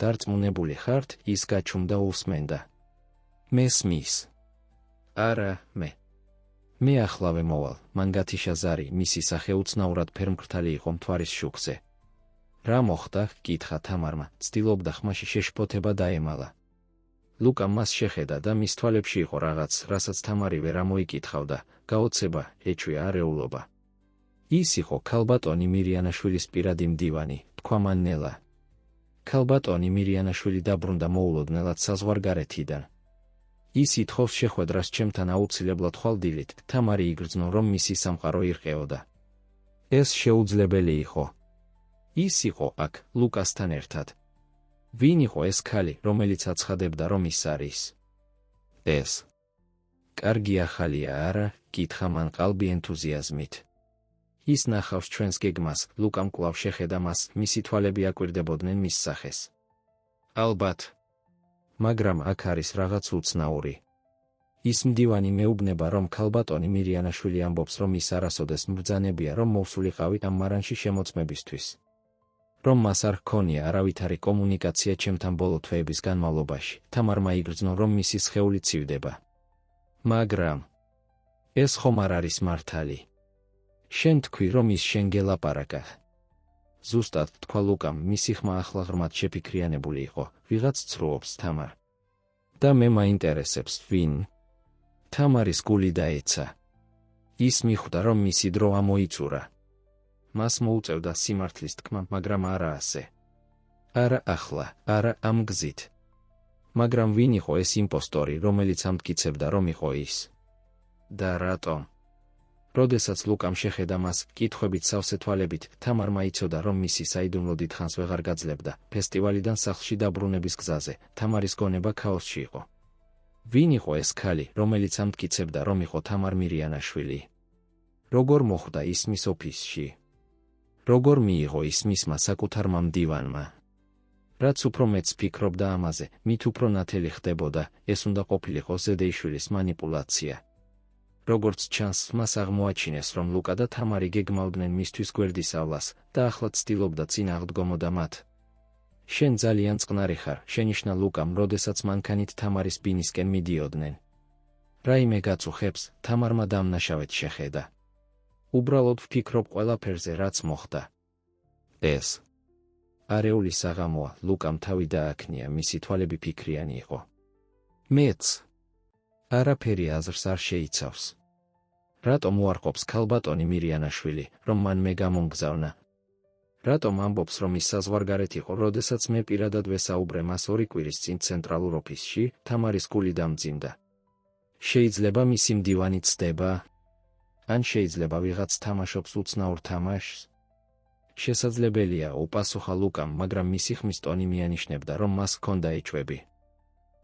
დარწმუნებული ხართ, ის გაჩუმდა უსმენდა. მესმის. არა, მე. მე ახლავე მოვალ, მან გათიშა ზარი, მისი სახე უცნაურად ფერმკრთალი იყო მთვარის შუქზე. რა მოხდა? კითხა თამარმა, ცდილობდა ხმაში შეშფოთება დაემალა. ლუკამ მას შეხედა და მის თვალებში იყო რაღაც, რასაც თამარი ვერ ამოიკითხავდა, გაოცება, ეჩვია არეულობა. ის იყო ქალბატონი მირიანაშვილის პირადი მდივანი, თქვა მან ნელა. ქალბატონი მირიანაშვილი დაბრუნდა მოულოდნელად საზღვარგარეთიდან. ის ითხოვს შეხვედრას ჩემთან აუცილებლად ხვალდილით, თამარი იგრძნო, რომ მისი სამყარო ირყეოდა. ეს შეუძლებელი იყო. ის იყო აქ, ლუკასთან ერთად. ვინ იყო ეს ქალი, რომელიც აცხადებდა, რომ ის არის? ეს. კარგი ახალია, არა? კითხა მან ყალბი ენთუზიაზმით. ის ნახავს ჩვენს გეგმას, ლუკამ კვლავ შეხედა მას, მისი თვალები აკვირდებოდნენ მის სახეს. ალბათ. მაგრამ აქ არის რაღაც უცნაური. ის მდივანი მეუბნება, რომ ქალბატონი მირიანაშვილი ამბობს, რომ ის არასოდეს მბრძანებია, რომ მოვსულიყავი ამ მარანში შემოწმებისთვის. რომ მას არ ჰქონია არავითარი კომუნიკაცია ჩემთან ბოლო თვეების განმავლობაში, თამარმა იგრძნო, რომ მისი სხეული ცივდება. მაგრამ ეს ხომ არ არის მართალი. შენ თქვი, რომ ის შენ გელაპარაკა. ზუსტად, თქვა ლუკამ, მისი ხმა ახლა ღრმად შეფიქრიანებული იყო, ვიღაც ცრუობს თამარ. და მე მაინტერესებს, ვინ? თამარის გული დაეცა. ის მიხვდა, რომ მისი დრო ამოიწურა. მას მოუწევდა სიმართლის თქმა, მაგრამ არა ასე. არა ახლა, არა ამ გზით. მაგრამ ვინ იყო ეს იმპოსტორი, რომელიც ამტკიცებდა, რომ იყო ის? და რატომ? როდესაც ლუკამ შეხედა მას, კითხვებით სავსე თვალებით, თამარმა იცოდა, რომ მისი საიდუმლო დიდხანს ვეღარ გაძლებდა. ფესტივალიდან სახლში დაბრუნების გზაზე, თამარის გონება ქაოსში იყო. ვინ იყო ეს ქალი, რომელიც ამტკიცებდა, რომ იყო თამარ მირიანაშვილი? როგორ მოხვდა ის მის ოფისში? როგორ მიიღო ის მისმა საკუთარმა მდივანმა? რაც უფრო მეც ფიქრობდა ამაზე, მით უფრო ნათელი ხდებოდა, ეს უნდა ყოფილიყო ზედეიშვილის მანიპულაცია. როგორც ჩანს, მას აღმოაჩინეს, რომ ლუკა და თამარი გეგმავდნენ მისთვის გვერდისავლას და ახლა ცდილობდა წინააღდგომოდა მათ. შენ ძალიან წყნარი ხარ, შენიშნა ლუკამ, როდესაც მანქანით თამარის ბინისკენ მიდიოდნენ. რაიმე გაწუხებს, თამარმა დამნაშავედ შეხედა. უბრალოდ ვფიქრობ ყველაფერზე, რაც მოხდა. ეს არეული საღამოა, ლუკამ თავი დააქნია, მისი თვალები ფიქრიანი იყო. მეც არაფერი აზრს არ შეიცავს. რატომ უარყოფს ქალბატონი მირიანაშვილი, რომ მან მე გამომგზავნა? რატომ ამბობს, რომ ის საზღვარგარეთ იყო, როდესაც მე პირადად ვესაუბრე მას 2 კვირის წინ ცენტრალურ ოფისში, თამარის გული დამძიმდა. შეიძლება მისი მდივანი ცდება? ან შეიძლება ვიღაც თამაშობს უცნაურ თამაშს? შესაძლებელია, უპასუხა ლუკამ, მაგრამ მისი ხმის ტონი მიანიშნებდა, რომ მას ჰქონდა ეჭვები.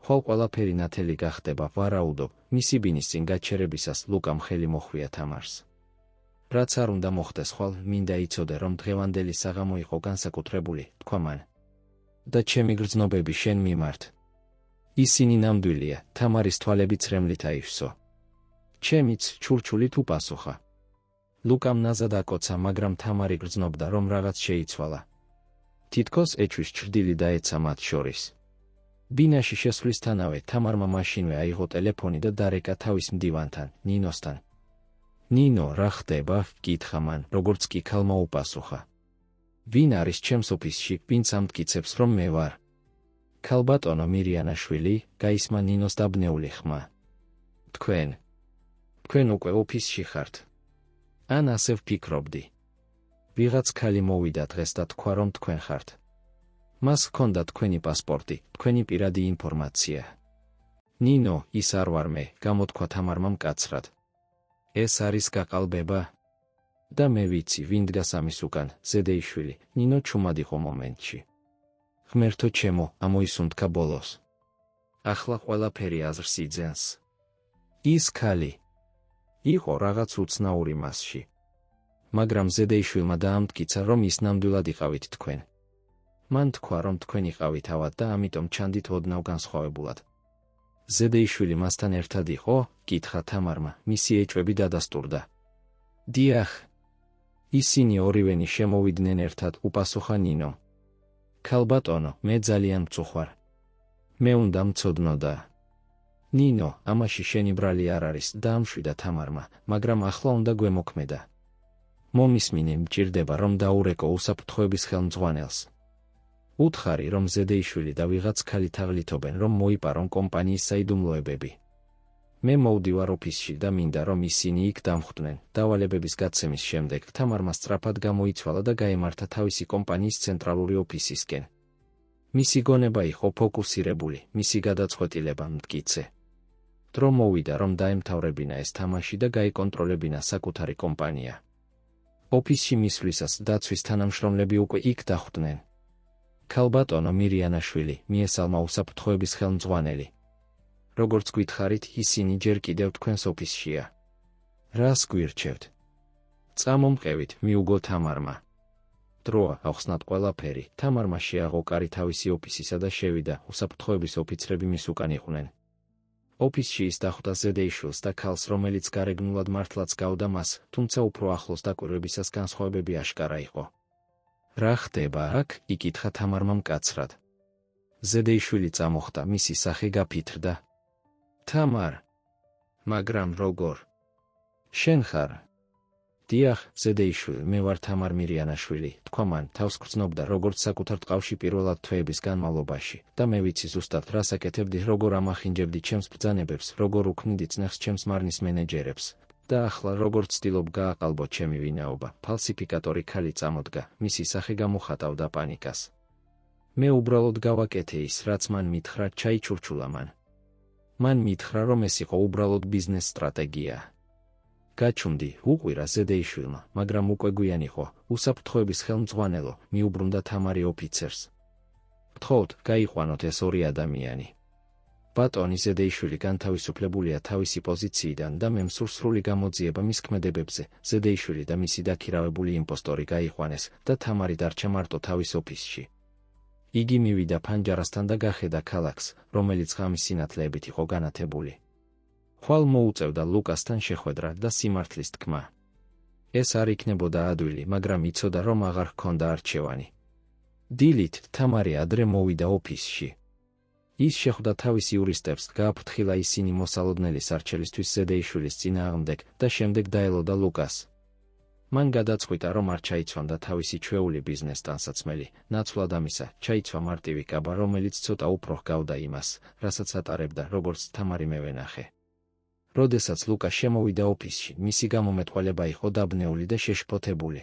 ხვალ ყველაფერი ნათელი გახდება, ვარაუდობ, მისი ბინის წინ გაჩერებისას ლუკამ ხელი მოხვია თამარს. რაც არ უნდა მოხდეს ხვალ, მინდა იცოდე, რომ დღევანდელი საღამო იყო განსაკუთრებული, თქვა მან. და ჩემი გრძნობები შენ მიმართ. ისინი ნამდვილია, თამარის თვალები ცრემლით აივსო. ჩემიც ჩურჩულით უპასუხა. ლუკამ ნაზად აკოცა, მაგრამ თამარი გრძნობდა, რომ რაღაც შეიცვალა. თითქოს ეჩვის ჩრდილი დაეცა მათ შორის. ბინაში შესვლისთანავე თამარმა მაშინვე აიღო ტელეფონი და დარეკა თავის მდივანთან, ნინოსთან. ნინო, რა ხდება? კითხა მან, როგორც კი ქალმა უპასუხა. ვინ არის ჩემს ოფისში, ვინც ამტკიცებს, რომ მე ვარ? ქალბატონო მირიანაშვილი, გაისმა ნინოს დაბნეული ხმა. თქვენ უკვე ოფისში ხართ? ან ასე ვფიქრობდი. ვიღაც ქალი მოვიდა დღეს და თქვა, რომ თქვენ ხართ. მას ჰქონდა თქვენი პასპორტი, თქვენი პირადი ინფორმაცია. ნინო, ის არ ვარ მე, გამოთქვა თამარმა მკაცრად. ეს არის გაყალბება? და მე ვიცი, ვინ დგას ამის უკან, ზედეიშვილი, ნინო ჩუმად იყო მომენტში. ღმერთო ჩემო, ამოისუნთქა ბოლოს. ახლა ყველაფერი აზრს იძენს. ის ქალი იყო რაღაც უცნაური მასში. მაგრამ ზედეიშვილმა დაამტკიცა, რომ ის ნამდვილად იყავით თქვენ. მან თქვა, რომ თქვენ იყავით ავად და ამიტომ ჩანდით ოდნავ განსხვავებულად. ზედეიშვილი მასთან ერთად იყო? კითხა თამარმა, მისი ეჭვები დადასტურდა. დიახ. ისინი ორივენი შემოვიდნენ ერთად, უპასუხა ნინო. ქალბატონო, მე ძალიან მწუხვარ. მე უნდა მცოდნოდა. ნინო, ამაში შენი ბრალი არ არის, დაამშვიდა თამარმა, მაგრამ ახლა უნდა გვემოქმედა. მომისმინე, მჭირდება, რომ დაურეკო უსაფრთხოების ხელმძღვანელს. უთხარი, რომ ზედეიშვილი და ვიღაც ქალი თაღლითობენ, რომ მოიპარონ კომპანიის საიდუმლოებები. მე მოვდივარ ოფისში და მინდა, რომ ისინი იქ დამხვდნენ. დავალებების გაცემის შემდეგ თამარმა სწრაფად გამოიცვალა და გაემართა თავისი კომპანიის ცენტრალური ოფისისკენ. მისი გონება იყო ფოკუსირებული, მისი გადაწყვეტილება მტკიცე. დრო მოვიდა, რომ დაემთავრებინა ეს თამაში და გაეკონტროლებინა საკუთარი კომპანია. ოფისში მისვლისას დაცვის თანამშრომლები უკვე იქ დახვდნენ. ქალბატონო მირიანაშვილი, მიესალმა უსაფრთხოების ხელმძღვანელი. როგორც გითხარით, ისინი ჯერ კიდევ თქვენს ოფისშია. რას გვირჩევთ? წამომყევით, მიუგო თამარმა. დროა ახსნათ ყველაფერი, თამარმა შეაღო კარი თავისი ოფისისა და შევიდა, უსაფრთხოების ოფიცრები მის უკან იყვნენ. ოფისში ის დახვდა ზედეიშვილს და ქალს, რომელიც გარეგნულად მართლაც გავდა მას, თუმცა უფრო ახლოს დაკვირვებისას განსხვავებები აშკარა იყო. რა ხდება აქ? იკითხა თამარმა მკაცრად. ზედეიშვილი წამოხდა, მისი სახე გაფითრდა. თამარ. მაგრამ როგორ? შენ ხარ? დიახ, ზედეიშვილი, მე ვარ თამარ მირიანაშვილი, თქვა მან, თავს გრძნობდა, როგორც საკუთარ ტყავში პირველად თვეების განმავლობაში, და მე ვიცი ზუსტად, რას აკეთებდი, როგორ ამახინჯებდი ჩემს ბრძანებებს, როგორ უქმნიდი წნეხს ჩემს მარნის მენეჯერებს. და ახლა როგორ ცდილობ გააყალბო ჩემი ვინაობა, ფალსიფიკატორი ქალი წამოდგა, მისი სახე გამოხატავდა პანიკას. მე უბრალოდ გავაკეთე ის, რაც მან მითხრა, ჩაიჩურჩულა მან. მან მითხრა, რომ ეს იყო უბრალოდ ბიზნეს სტრატეგია. გაჩუმდი, უყვირა ზედეიშვილმა, მაგრამ უკვე გვიან იყო, უსაფრთხოების ხელმძღვანელო, მიუბრუნდა თამარი ოფიცერს. გთხოვთ, გაიყვანოთ ეს ორი ადამიანი. ბატონი ზედეიშვილი განთავისუფლებულია თავისი პოზიციიდან და მე მსურს სრული გამოძიება მის ქმედებებზე. ზედეიშვილი და მისი დაქირავებული იმპოსტორი გაიყვანეს და თამარი დარჩა მარტო თავის ოფისში. იგი მივიდა ფანჯარასთან და გახედა ქალაქს, რომელიც ღამის სინათლეებით იყო განათებული. ხვალ მოუწევდა ლუკასთან შეხვედრა და სიმართლის თქმა. ეს არ იქნებოდა ადვილი, მაგრამ იცოდა, რომ აღარ ჰქონდა არჩევანი. დილით თამარი ადრე მოვიდა ოფისში. ის შეხვდა თავის იურისტებს, გააფრთხილა ისინი მოსალოდნელი სარჩელისთვის ზედეიშვილის წინააღმდეგ და შემდეგ დაელოდა ლუკას. მან გადაწყვიტა, რომ არ ჩაიცვამდა თავისი ჩვეული ბიზნეს ტანსაცმელი, ნაცვლად ამისა, ჩაიცვა მარტივი კაბა, რომელიც ცოტა უფრო ჰგავდა იმას, რასაც ატარებდა, როგორც თამარი მევენახე. როდესაც ლუკა შემოვიდა ოფისში, მისი გამომეტყველება იყო დაბნეული და შეშფოთებული.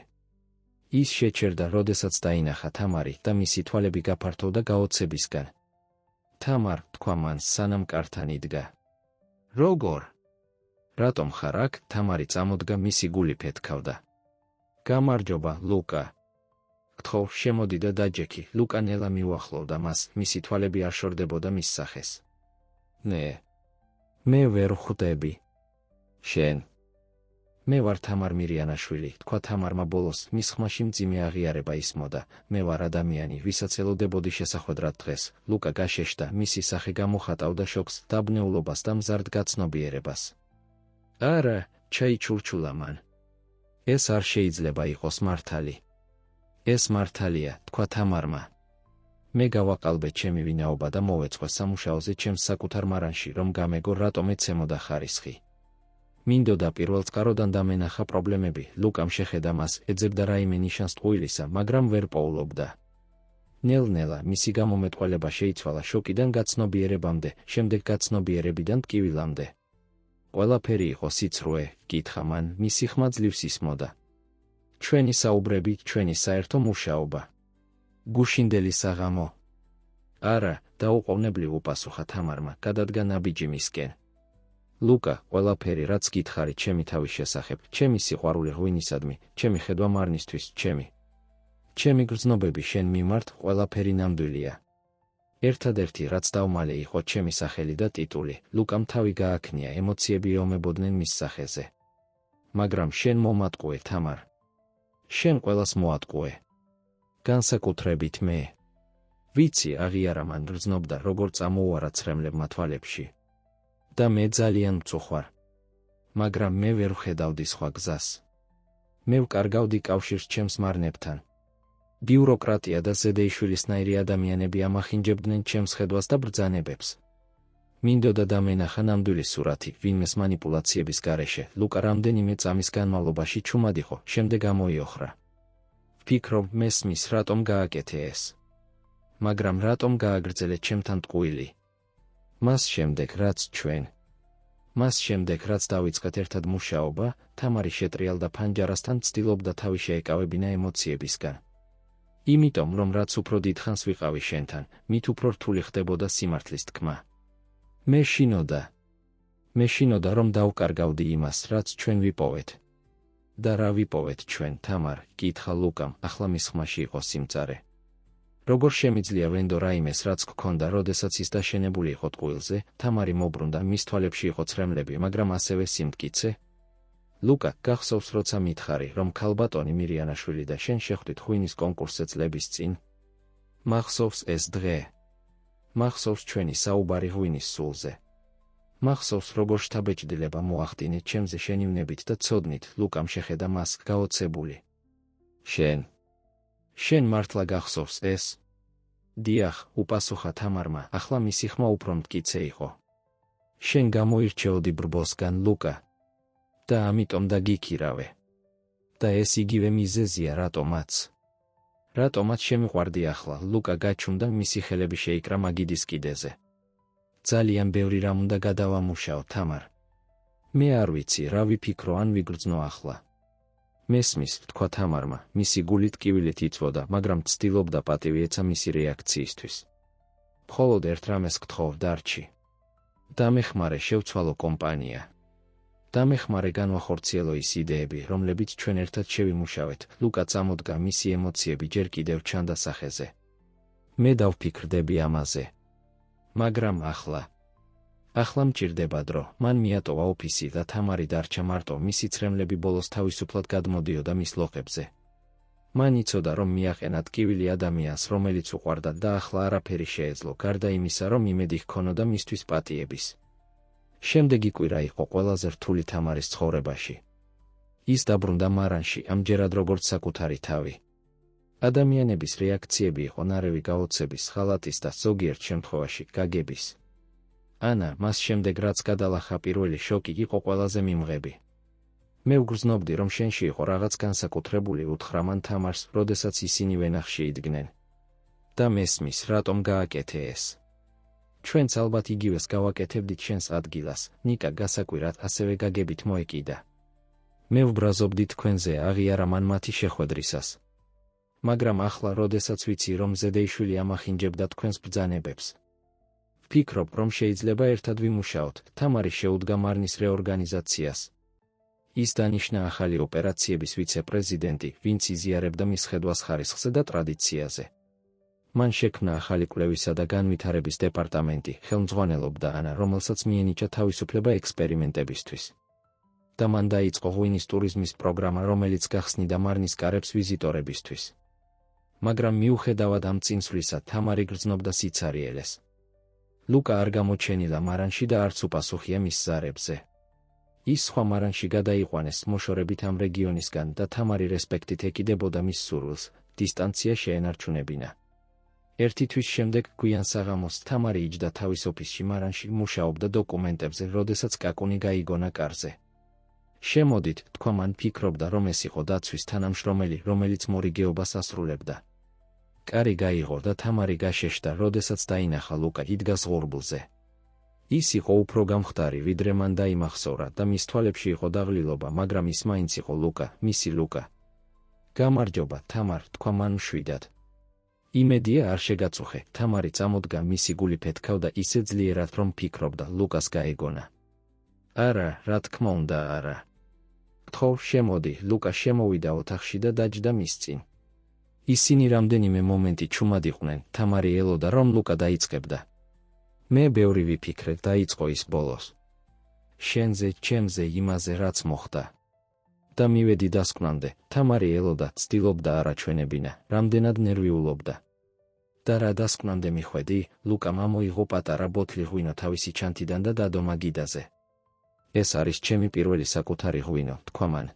ის შეჩერდა, როდესაც დაინახა თამარი და მისი თვალები გაფართოვდა გაოცებისგან. თამარ, თქვა მან, სანამ კართან იდგა. როგორ? რატომ ხარ აქ? თამარი წამოდგა, მისი გული ფეთქავდა. გამარჯობა, ლუკა. გთხოვ, შემოდი და დაჯექი. ლუკა ნელა მიუახლოვდა მას, მისი თვალები არ შორდებოდა მის სახეს. ნე. მე ვერ ხვდები. შენ. მე ვარ თამარ მირიანაშვილი, თქვა თამარმა ბოლოს, მის ხმაში მძიმე აღიარება ისმოდა. მე ვარ ადამიანი, ვისაც ელოდებოდი შესახვედრად დღეს. ლუკა გაშეშდა, მისი სახე გამოხატავდა შოკს, დაბნეულობას და მზარდ გაცნობიერებას. არა, ჩაიჩურჩულა მან. ეს არ შეიძლება იყოს მართალი. ეს მართალია, თქვა თამარმა. მე გავაყალბე ჩემი ვინაობა და მოვეწყო სამუშაოზე ჩემს საკუთარ მარანში, რომ გამეგო რატომ ეცემოდა ხარისხი. მინდოდა პირველ წყაროდან დამენახა პრობლემები, ლუკამ შეხედა მას, ეძებდა რაიმე ნიშანს ტყუილისა, მაგრამ ვერ პოულობდა. ნელ-ნელა მისი გამომეტყველება შეიცვალა შოკიდან გაცნობიერებამდე, შემდეგ გაცნობიერებიდან ტკივილამდე. ყველაფერი იყო სიცრუე, კითხა მან, მისი ხმა ძლივს ისმოდა. ჩვენი საუბრები, ჩვენი საერთო მუშაობა. გუშინდელი საღამო. არა, დაუყოვნებლივ უპასუხა თამარმა, გადადგა ნაბიჯი მისკენ. ლუკა, ყველაფერი, რაც გითხარი ჩემი თავის შესახებ, ჩემი სიყვარული ღვინისადმი, ჩემი ხედვა მარნისთვის, ჩემი გრძნობები შენ მიმართ, ყველაფერი ნამდვილია. ერთადერთი, რაც დავმალე იყო ჩემი სახელი და ტიტული, ლუკამ თავი გააქნია, ემოციები ეომებოდნენ მის სახეზე. მაგრამ შენ მომატყუე, თამარ. შენ ყველას მოატყუე. განსაკუთრებით მე. ვიცი, აღიარა მან, გრძნობდა, როგორ წამოუარა ცრემლებმა თვალებში. და მე ძალიან მწუხვარ. მაგრამ მე ვერ ვხედავდი სხვა გზას. მე ვკარგავდი კავშირს ჩემს მარნებთან. ბიუროკრატია და ზედეიშვილისნაირი ადამიანები ამახინჯებდნენ ჩემს ხედვას და ბრძანებებს. მინდოდა დამენახა ნამდვილი სურათი, ვინმეს მანიპულაციების გარეშე, ლუკა რამდენიმე წამის განმავლობაში ჩუმად იყო, შემდეგ ამოიოხრა. ვფიქრობ, მესმის, რატომ გააკეთე ეს. მაგრამ რატომ გააგრძელე ჩემთან ტყუილი. მას შემდეგ, რაც დავიწყეთ ერთად მუშაობა, თამარი შეტრიალდა ფანჯარასთან, ცდილობდა თავი შეეკავებინა ემოციებისგან. იმიტომ, რომ რაც უფრო დიდხანს ვიყავი შენთან, მით უფრო რთული ხდებოდა სიმართლის თქმა. მეშინოდა, რომ დავკარგავდი იმას, რაც ჩვენ ვიპოვეთ. და რა ვიპოვეთ ჩვენ, თამარ, კითხა ლუკამ, ახლა მის ხმაში იყო სიმწარე. როგორ შემიძლია ვენდო რაიმეს, რაც გქონდა, როდესაც ის დაშენებული იყო ტყუილზე, თამარი მობრუნდა, მის თვალებში იყო ცრემლები, მაგრამ ასევე სიმტკიცე. ლუკა, გახსოვს, როცა მითხარი, რომ ქალბატონი მირიანაშვილი და შენ შეხვდით ღვინის კონკურსზე წლების წინ? მახსოვს ეს დღე? მახსოვს ჩვენი საუბარი ღვინის სულზე? მახსოვს, როგორ შთაბეჭდილება მოახდინეთ ჩემზე შენივნებით და ცოდნით, ლუკამ შეხედა მას, გაოცებული. შენ მართლა გახსოვს ეს? დიახ, უპასუხა თამარმა, ახლა მისი ხმა უფრო მტკიცე იყო. შენ გამოირჩეოდი ბრბოსგან, ლუკა. და ამიტომ დაგიქირავე. და ეს იგივე მიზეზია, რატომაც შემიყვარდი ახლა, ლუკა გაჩუმდა, მისი ხელები შეიკრა მაგიდის კიდეზე. ძალიან ბევრი რამ უნდა გადავამუშაო, თამარ. მე არ ვიცი, რა ვიფიქრო ან ვიგრძნო ახლა. მესმის, თქვა თამარმა, მისი გული ტკივილით იწვოდა, მაგრამ ცდილობდა პატივი ეცა მისი რეაქციისთვის. მხოლოდ ერთ რამეს გთხოვ, დარჩი. დამეხმარე შევცვალო კომპანია. დამეხმარე განვახორციელო ის იდეები, რომლებიც ჩვენ ერთად შევიმუშავეთ. ლუკა წამოდგა, მისი ემოციები ჯერ კიდევ ჩანდა სახეზე. მე დავფიქრდები ამაზე. მაგრამ ახლა მჭირდება დრო. მან მიატოვა ოფისი და თამარი დარჩა მარტო. მისი ცრემლები ბოლოს თავისუფლად გადმოდიოდა მის ლოყებზე. მან იცოდა, რომ მიაყენა ტკივილი ადამიანს, რომელიც უყვარდა და ახლა არაფერი შეეძლო, გარდა იმისა, რომ იმედი ჰქონოდა მისთვის პატიების. შემდეგი კვირა იყო ყველაზე რთული თამარის ცხოვრებაში. ის დაბრუნდა მარანში, ამჯერად როგორც საკუთარი თავი. ადამიანების რეაქციები იყო ნარევი გაოცების, ღალატის და ზოგიერთ შემთხვევაში გაგების. ანა, მას შემდეგ რაც გადალახა პირველი შოკი იყო ყველაზე მიმღები. მე ვგრძნობდი, რომ შენში იყო რაღაც განსაკუთრებული, უთხრა მან თამარს, როდესაც ისინი ვენახში იდგნენ. და მესმის, რატომ გააკეთე ეს? ჩვენც ალბათ იგივეს გავაკეთებდით შენს ადგილას, ნიკა გასაკვირად ასევე გაგებით მოეკიდა. მე ვბრაზობდი თქვენზე, აღიარა მან მათი შეხვედრისას. მაგრამ ახლა, როდესაც ვიცი, რომ ზედეიშვილი ამახინჯებდა თქვენს ბრძანებებს. ვფიქრობ, რომ შეიძლება ერთად ვიმუშაოთ. თამარი შეუდგა მარნის რეორგანიზაციას. ის დანიშნა ახალი ოპერაციების ვიცე-პრეზიდენტი, ვინც იზიარებდა მის ხედვას ხარისხზე და ტრადიციაზე. მან შექმნა ახალი კვლევისა და განვითარების დეპარტამენტი, ხელმძღვანელობდა ანა, რომელსაც მიენიჭა თავისუფლება ექსპერიმენტებისთვის. და მან დაიწყო ღვინის ტურიზმის პროგრამა, რომელიც გახსნიდა მარნის კარებს ვიზიტორებისთვის. მაგრამ მიუხედავად ამ წინსვლისა, თამარი გრძნობდა სიცარიელეს. ლუკა არ გამოჩენილა მარანში და არც უპასუხია მის ზარებზე. ის სხვა მარანში გადაიყვანეს მოშორებით ამ რეგიონისგან და თამარი რესპექტით ეკიდებოდა მის სურვილს, დისტანცია შეენარჩუნებინა. ერთი თვის შემდეგ გვიან საღამოს თამარი იჯდა თავის ოფისში მარანში, მუშაობდა დოკუმენტებზე, როდესაც კაკუნი გაიგონა კარზე. შემოდით, თქვა მან, ფიქრობდა, რომ ეს იყო დაცვის თანამშრომელი, რომელიც მორიგეობას ასრულებდა. კარი გაიღო და თამარი გაშეშდა, როდესაც დაინახა ლუკა იდგა ზღურბლზე. ის იყო უფრო გამხდარი, ვიდრე მან დაიმახსოვრა და მის თვალებში იყო დაღლილობა, მაგრამ ის მაინც იყო ლუკა, მისი ლუკა. გამარჯობა, თამარ, თქვა მან მშვიდად. იმედია არ შეგაწუხე. თამარი წამოდგა, მისი გული ფეთქავდა ისე ძლიერად, რომ ფიქრობდა, ლუკას გაეგონა. არა, რა თქმა უნდა, არა. გთხოვ, შემოდი. ლუკა შემოვიდა ოთახში და დაჯდა მის წინ. ისინი რამდენიმე მომენტი ჩუმად იყვნენ. თამარი ელოდა, რომ ლუკა დაიწყებდა. მე ბევრი ვიფიქრე, დაიწყო ის ბოლოს. შენზე, ჩემზე, იმაზე, რაც მოხდა. და მივედი დასკვნამდე. თამარი ელოდა, ცდილობდა არაჩვენებინა, რამდენად ნერვიულობდა. და რა დასკვნამდე მიხვედი? ლუკამ ამოიღო პატარა ბოთლი ღვინო თავისი ჩანთიდან და დადო მაგიდაზე. ეს არის ჩემი პირველი საკუთარი ღვინო, თქვა მან.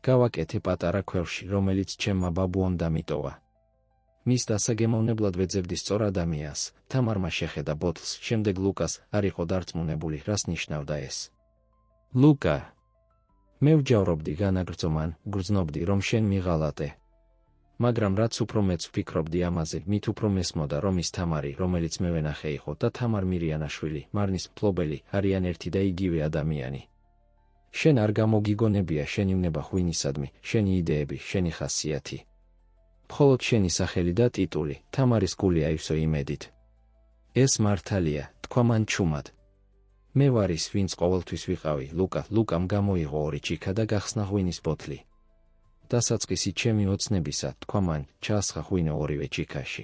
გავაკეთე პატარა ქვევრში, რომელიც ჩემმა ბაბუამ დამიტოვა. მის დასაგემოვნებლად ვეძებდი სწორ ადამიანს. თამარმა შეხედა ბოთლს, შემდეგ ლუკას, არ იყო დარწმუნებული, რას ნიშნავდა ეს. ლუკა, მე ვჯავრობდი, განაგრძო მან, გრძნობდი, რომ შენ მიღალატე. მაგრამ რაც უფრო მეც ვფიქრობდი ამაზე, მით უფრო მესმოდა, რომ ის თამარი, რომელიც მე ვენახე იყო და თამარ მირიანაშვილი, მარნის მფლობელი, არიან ერთი და იგივე ადამიანი. შენ არ გამოგიგონებია შენი უნება ღვინისადმი, შენი იდეები, შენი ხასიათი. მხოლოდ შენი სახელი და ტიტული, თამარის გული აივსო იმედით. ეს მართალია, თქვა მან ჩუმად. მე ვარ ის, ვინც ყოველთვის ვიყავი, ლუკა. ლუკამ გამოიღო ორი ჩიქა და გახსნა ღვინის ბოთლი. დასაწყისი ჩემი ოცნებისა, თქვა მან, ჩაასხა ღვინო ორივე ჩიქაში.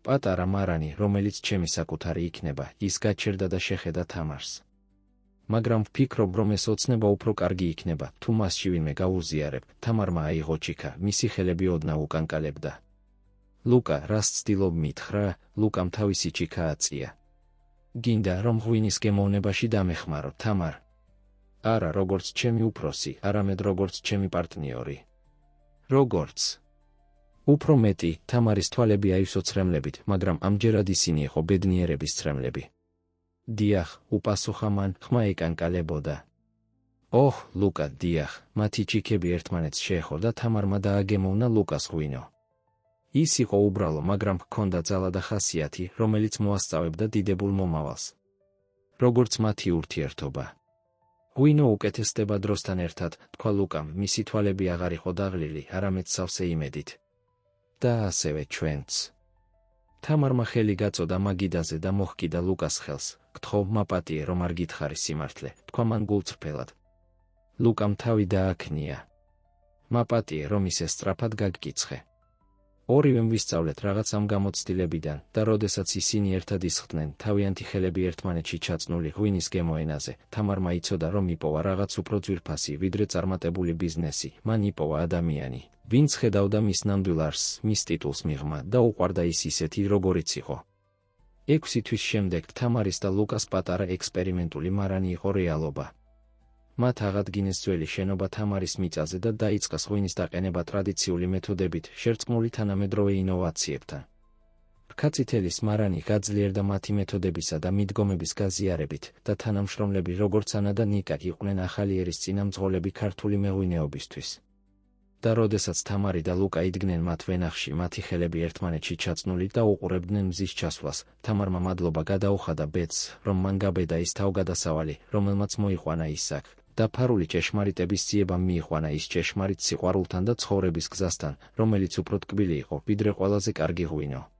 პატარა მარანი, რომელიც ჩემი საკუთარი იქნება, ის გაჩერდა და შეხედა თამარს. მაგრამ ვფიქრობ, რომ ეს ოცნება უფრო კარგი იქნება, თუ მასში ვინმე გაუზიარებ. თამარმა აიღო ჩიქა, მისი ხელები ოდნავ უკანკალებდა. ლუკა, რას ცდილობ მითხრა? ლუკამ თავისი ჩიქა აწია. გინდა, რომ ღვინის გემოვნებაში დამეხმარო, თამარ? არა, როგორც ჩემი უფროსი, არამედ როგორც ჩემი პარტნიორი. როგორც? უფრო მეტი, თამარის თვალები აივსო ცრემლებით, მაგრამ ამჯერად ისინი იყო ბედნიერების ცრემლები. დიახ, უპასუხა მან, ხმა ეკანკალებოდა. ოჰ, ლუკა, დიახ, მათი ჩიქები ერთმანეთს შეეხო და თამარმა დააგემოვნა ლუკას ღვინო. ის იყო უბრალო, მაგრამ ჰქონდა ძალა და ხასიათი, რომელიც მოასწავებდა დიდებულ მომავალს. როგორც მათი ურთიერთობა. ღვინო უკეთესდება დროსთან ერთად, თქვა ლუკამ, მისი თვალები აღარ იყო დაღლილი, არამედ სავსე იმედით. და ასევე ჩვენც. თამარმა ხელი გაწოდა მაგიდაზე და მოჰკიდა ლუკას ხელს, გთხოვ, მაპატიე, რომ არ გითხარი სიმართლე, თქვა მან გულწრფელად. ლუკამ თავი დააქნია. მაპატიე, რომ ისე სწრაფად გაგკიცხე. ორივემ ვისწავლეთ რაღაც ამ გამოცდილებიდან და როდესაც ისინი ერთად ისხდნენ, თავიანთი ხელები ერთმანეთში ჩაწნული ღვინის გემო-ენაზე, თამარმა იცოდა, რომ იპოვა რაღაც უფრო ძვირფასი, ვიდრე წარმატებული ბიზნესი. მან იპოვა ადამიანი, ვინც ხედავდა მის ნამდვილ არსს, მის ტიტულს მიღმა და უყვარდა ის ისეთი, როგორიც იყო. 6 თვის შემდეგ თამარის და ლუკას პატარა ექსპერიმენტული მარანი იყო რეალობა. მათ აღადგინეს ძველი შენობა თამარის მიწაზე და დაიწყეს ღვინის დაყენება ტრადიციული მეთოდებით, შერწყმული თანამედროვე ინოვაციებთან. რქაწითელის მარანი გაძლიერდა მათი მეთოდებისა და მიდგომების გაზიარებით და თანამშრომლები როგორც ანა და ნიკა იყვნენ ახალი ერის წინამძღოლები ქართული მეღვინეობისთვის. და როდესაც თამარი და ლუკა იდგნენ მათ ვენახში, მათი ხელები ერთმანეთში ჩაწნული და უყურებდნენ მზის ჩასვლას, თამარმა მადლობა გადაუხადა ბედს, რომ მან გაბედა ის თავგადასავალი, რომელმაც მოიყვანა ის აქ. და ფარული ჭეშმარიტების ძიებამ მიიყვანა ის ჭეშმარიტ სიყვარულთან და ცხოვრების გზასთან, რომელიც უფრო ტკბილი იყო, ვიდრე ყველაზე კარგი ღვინო.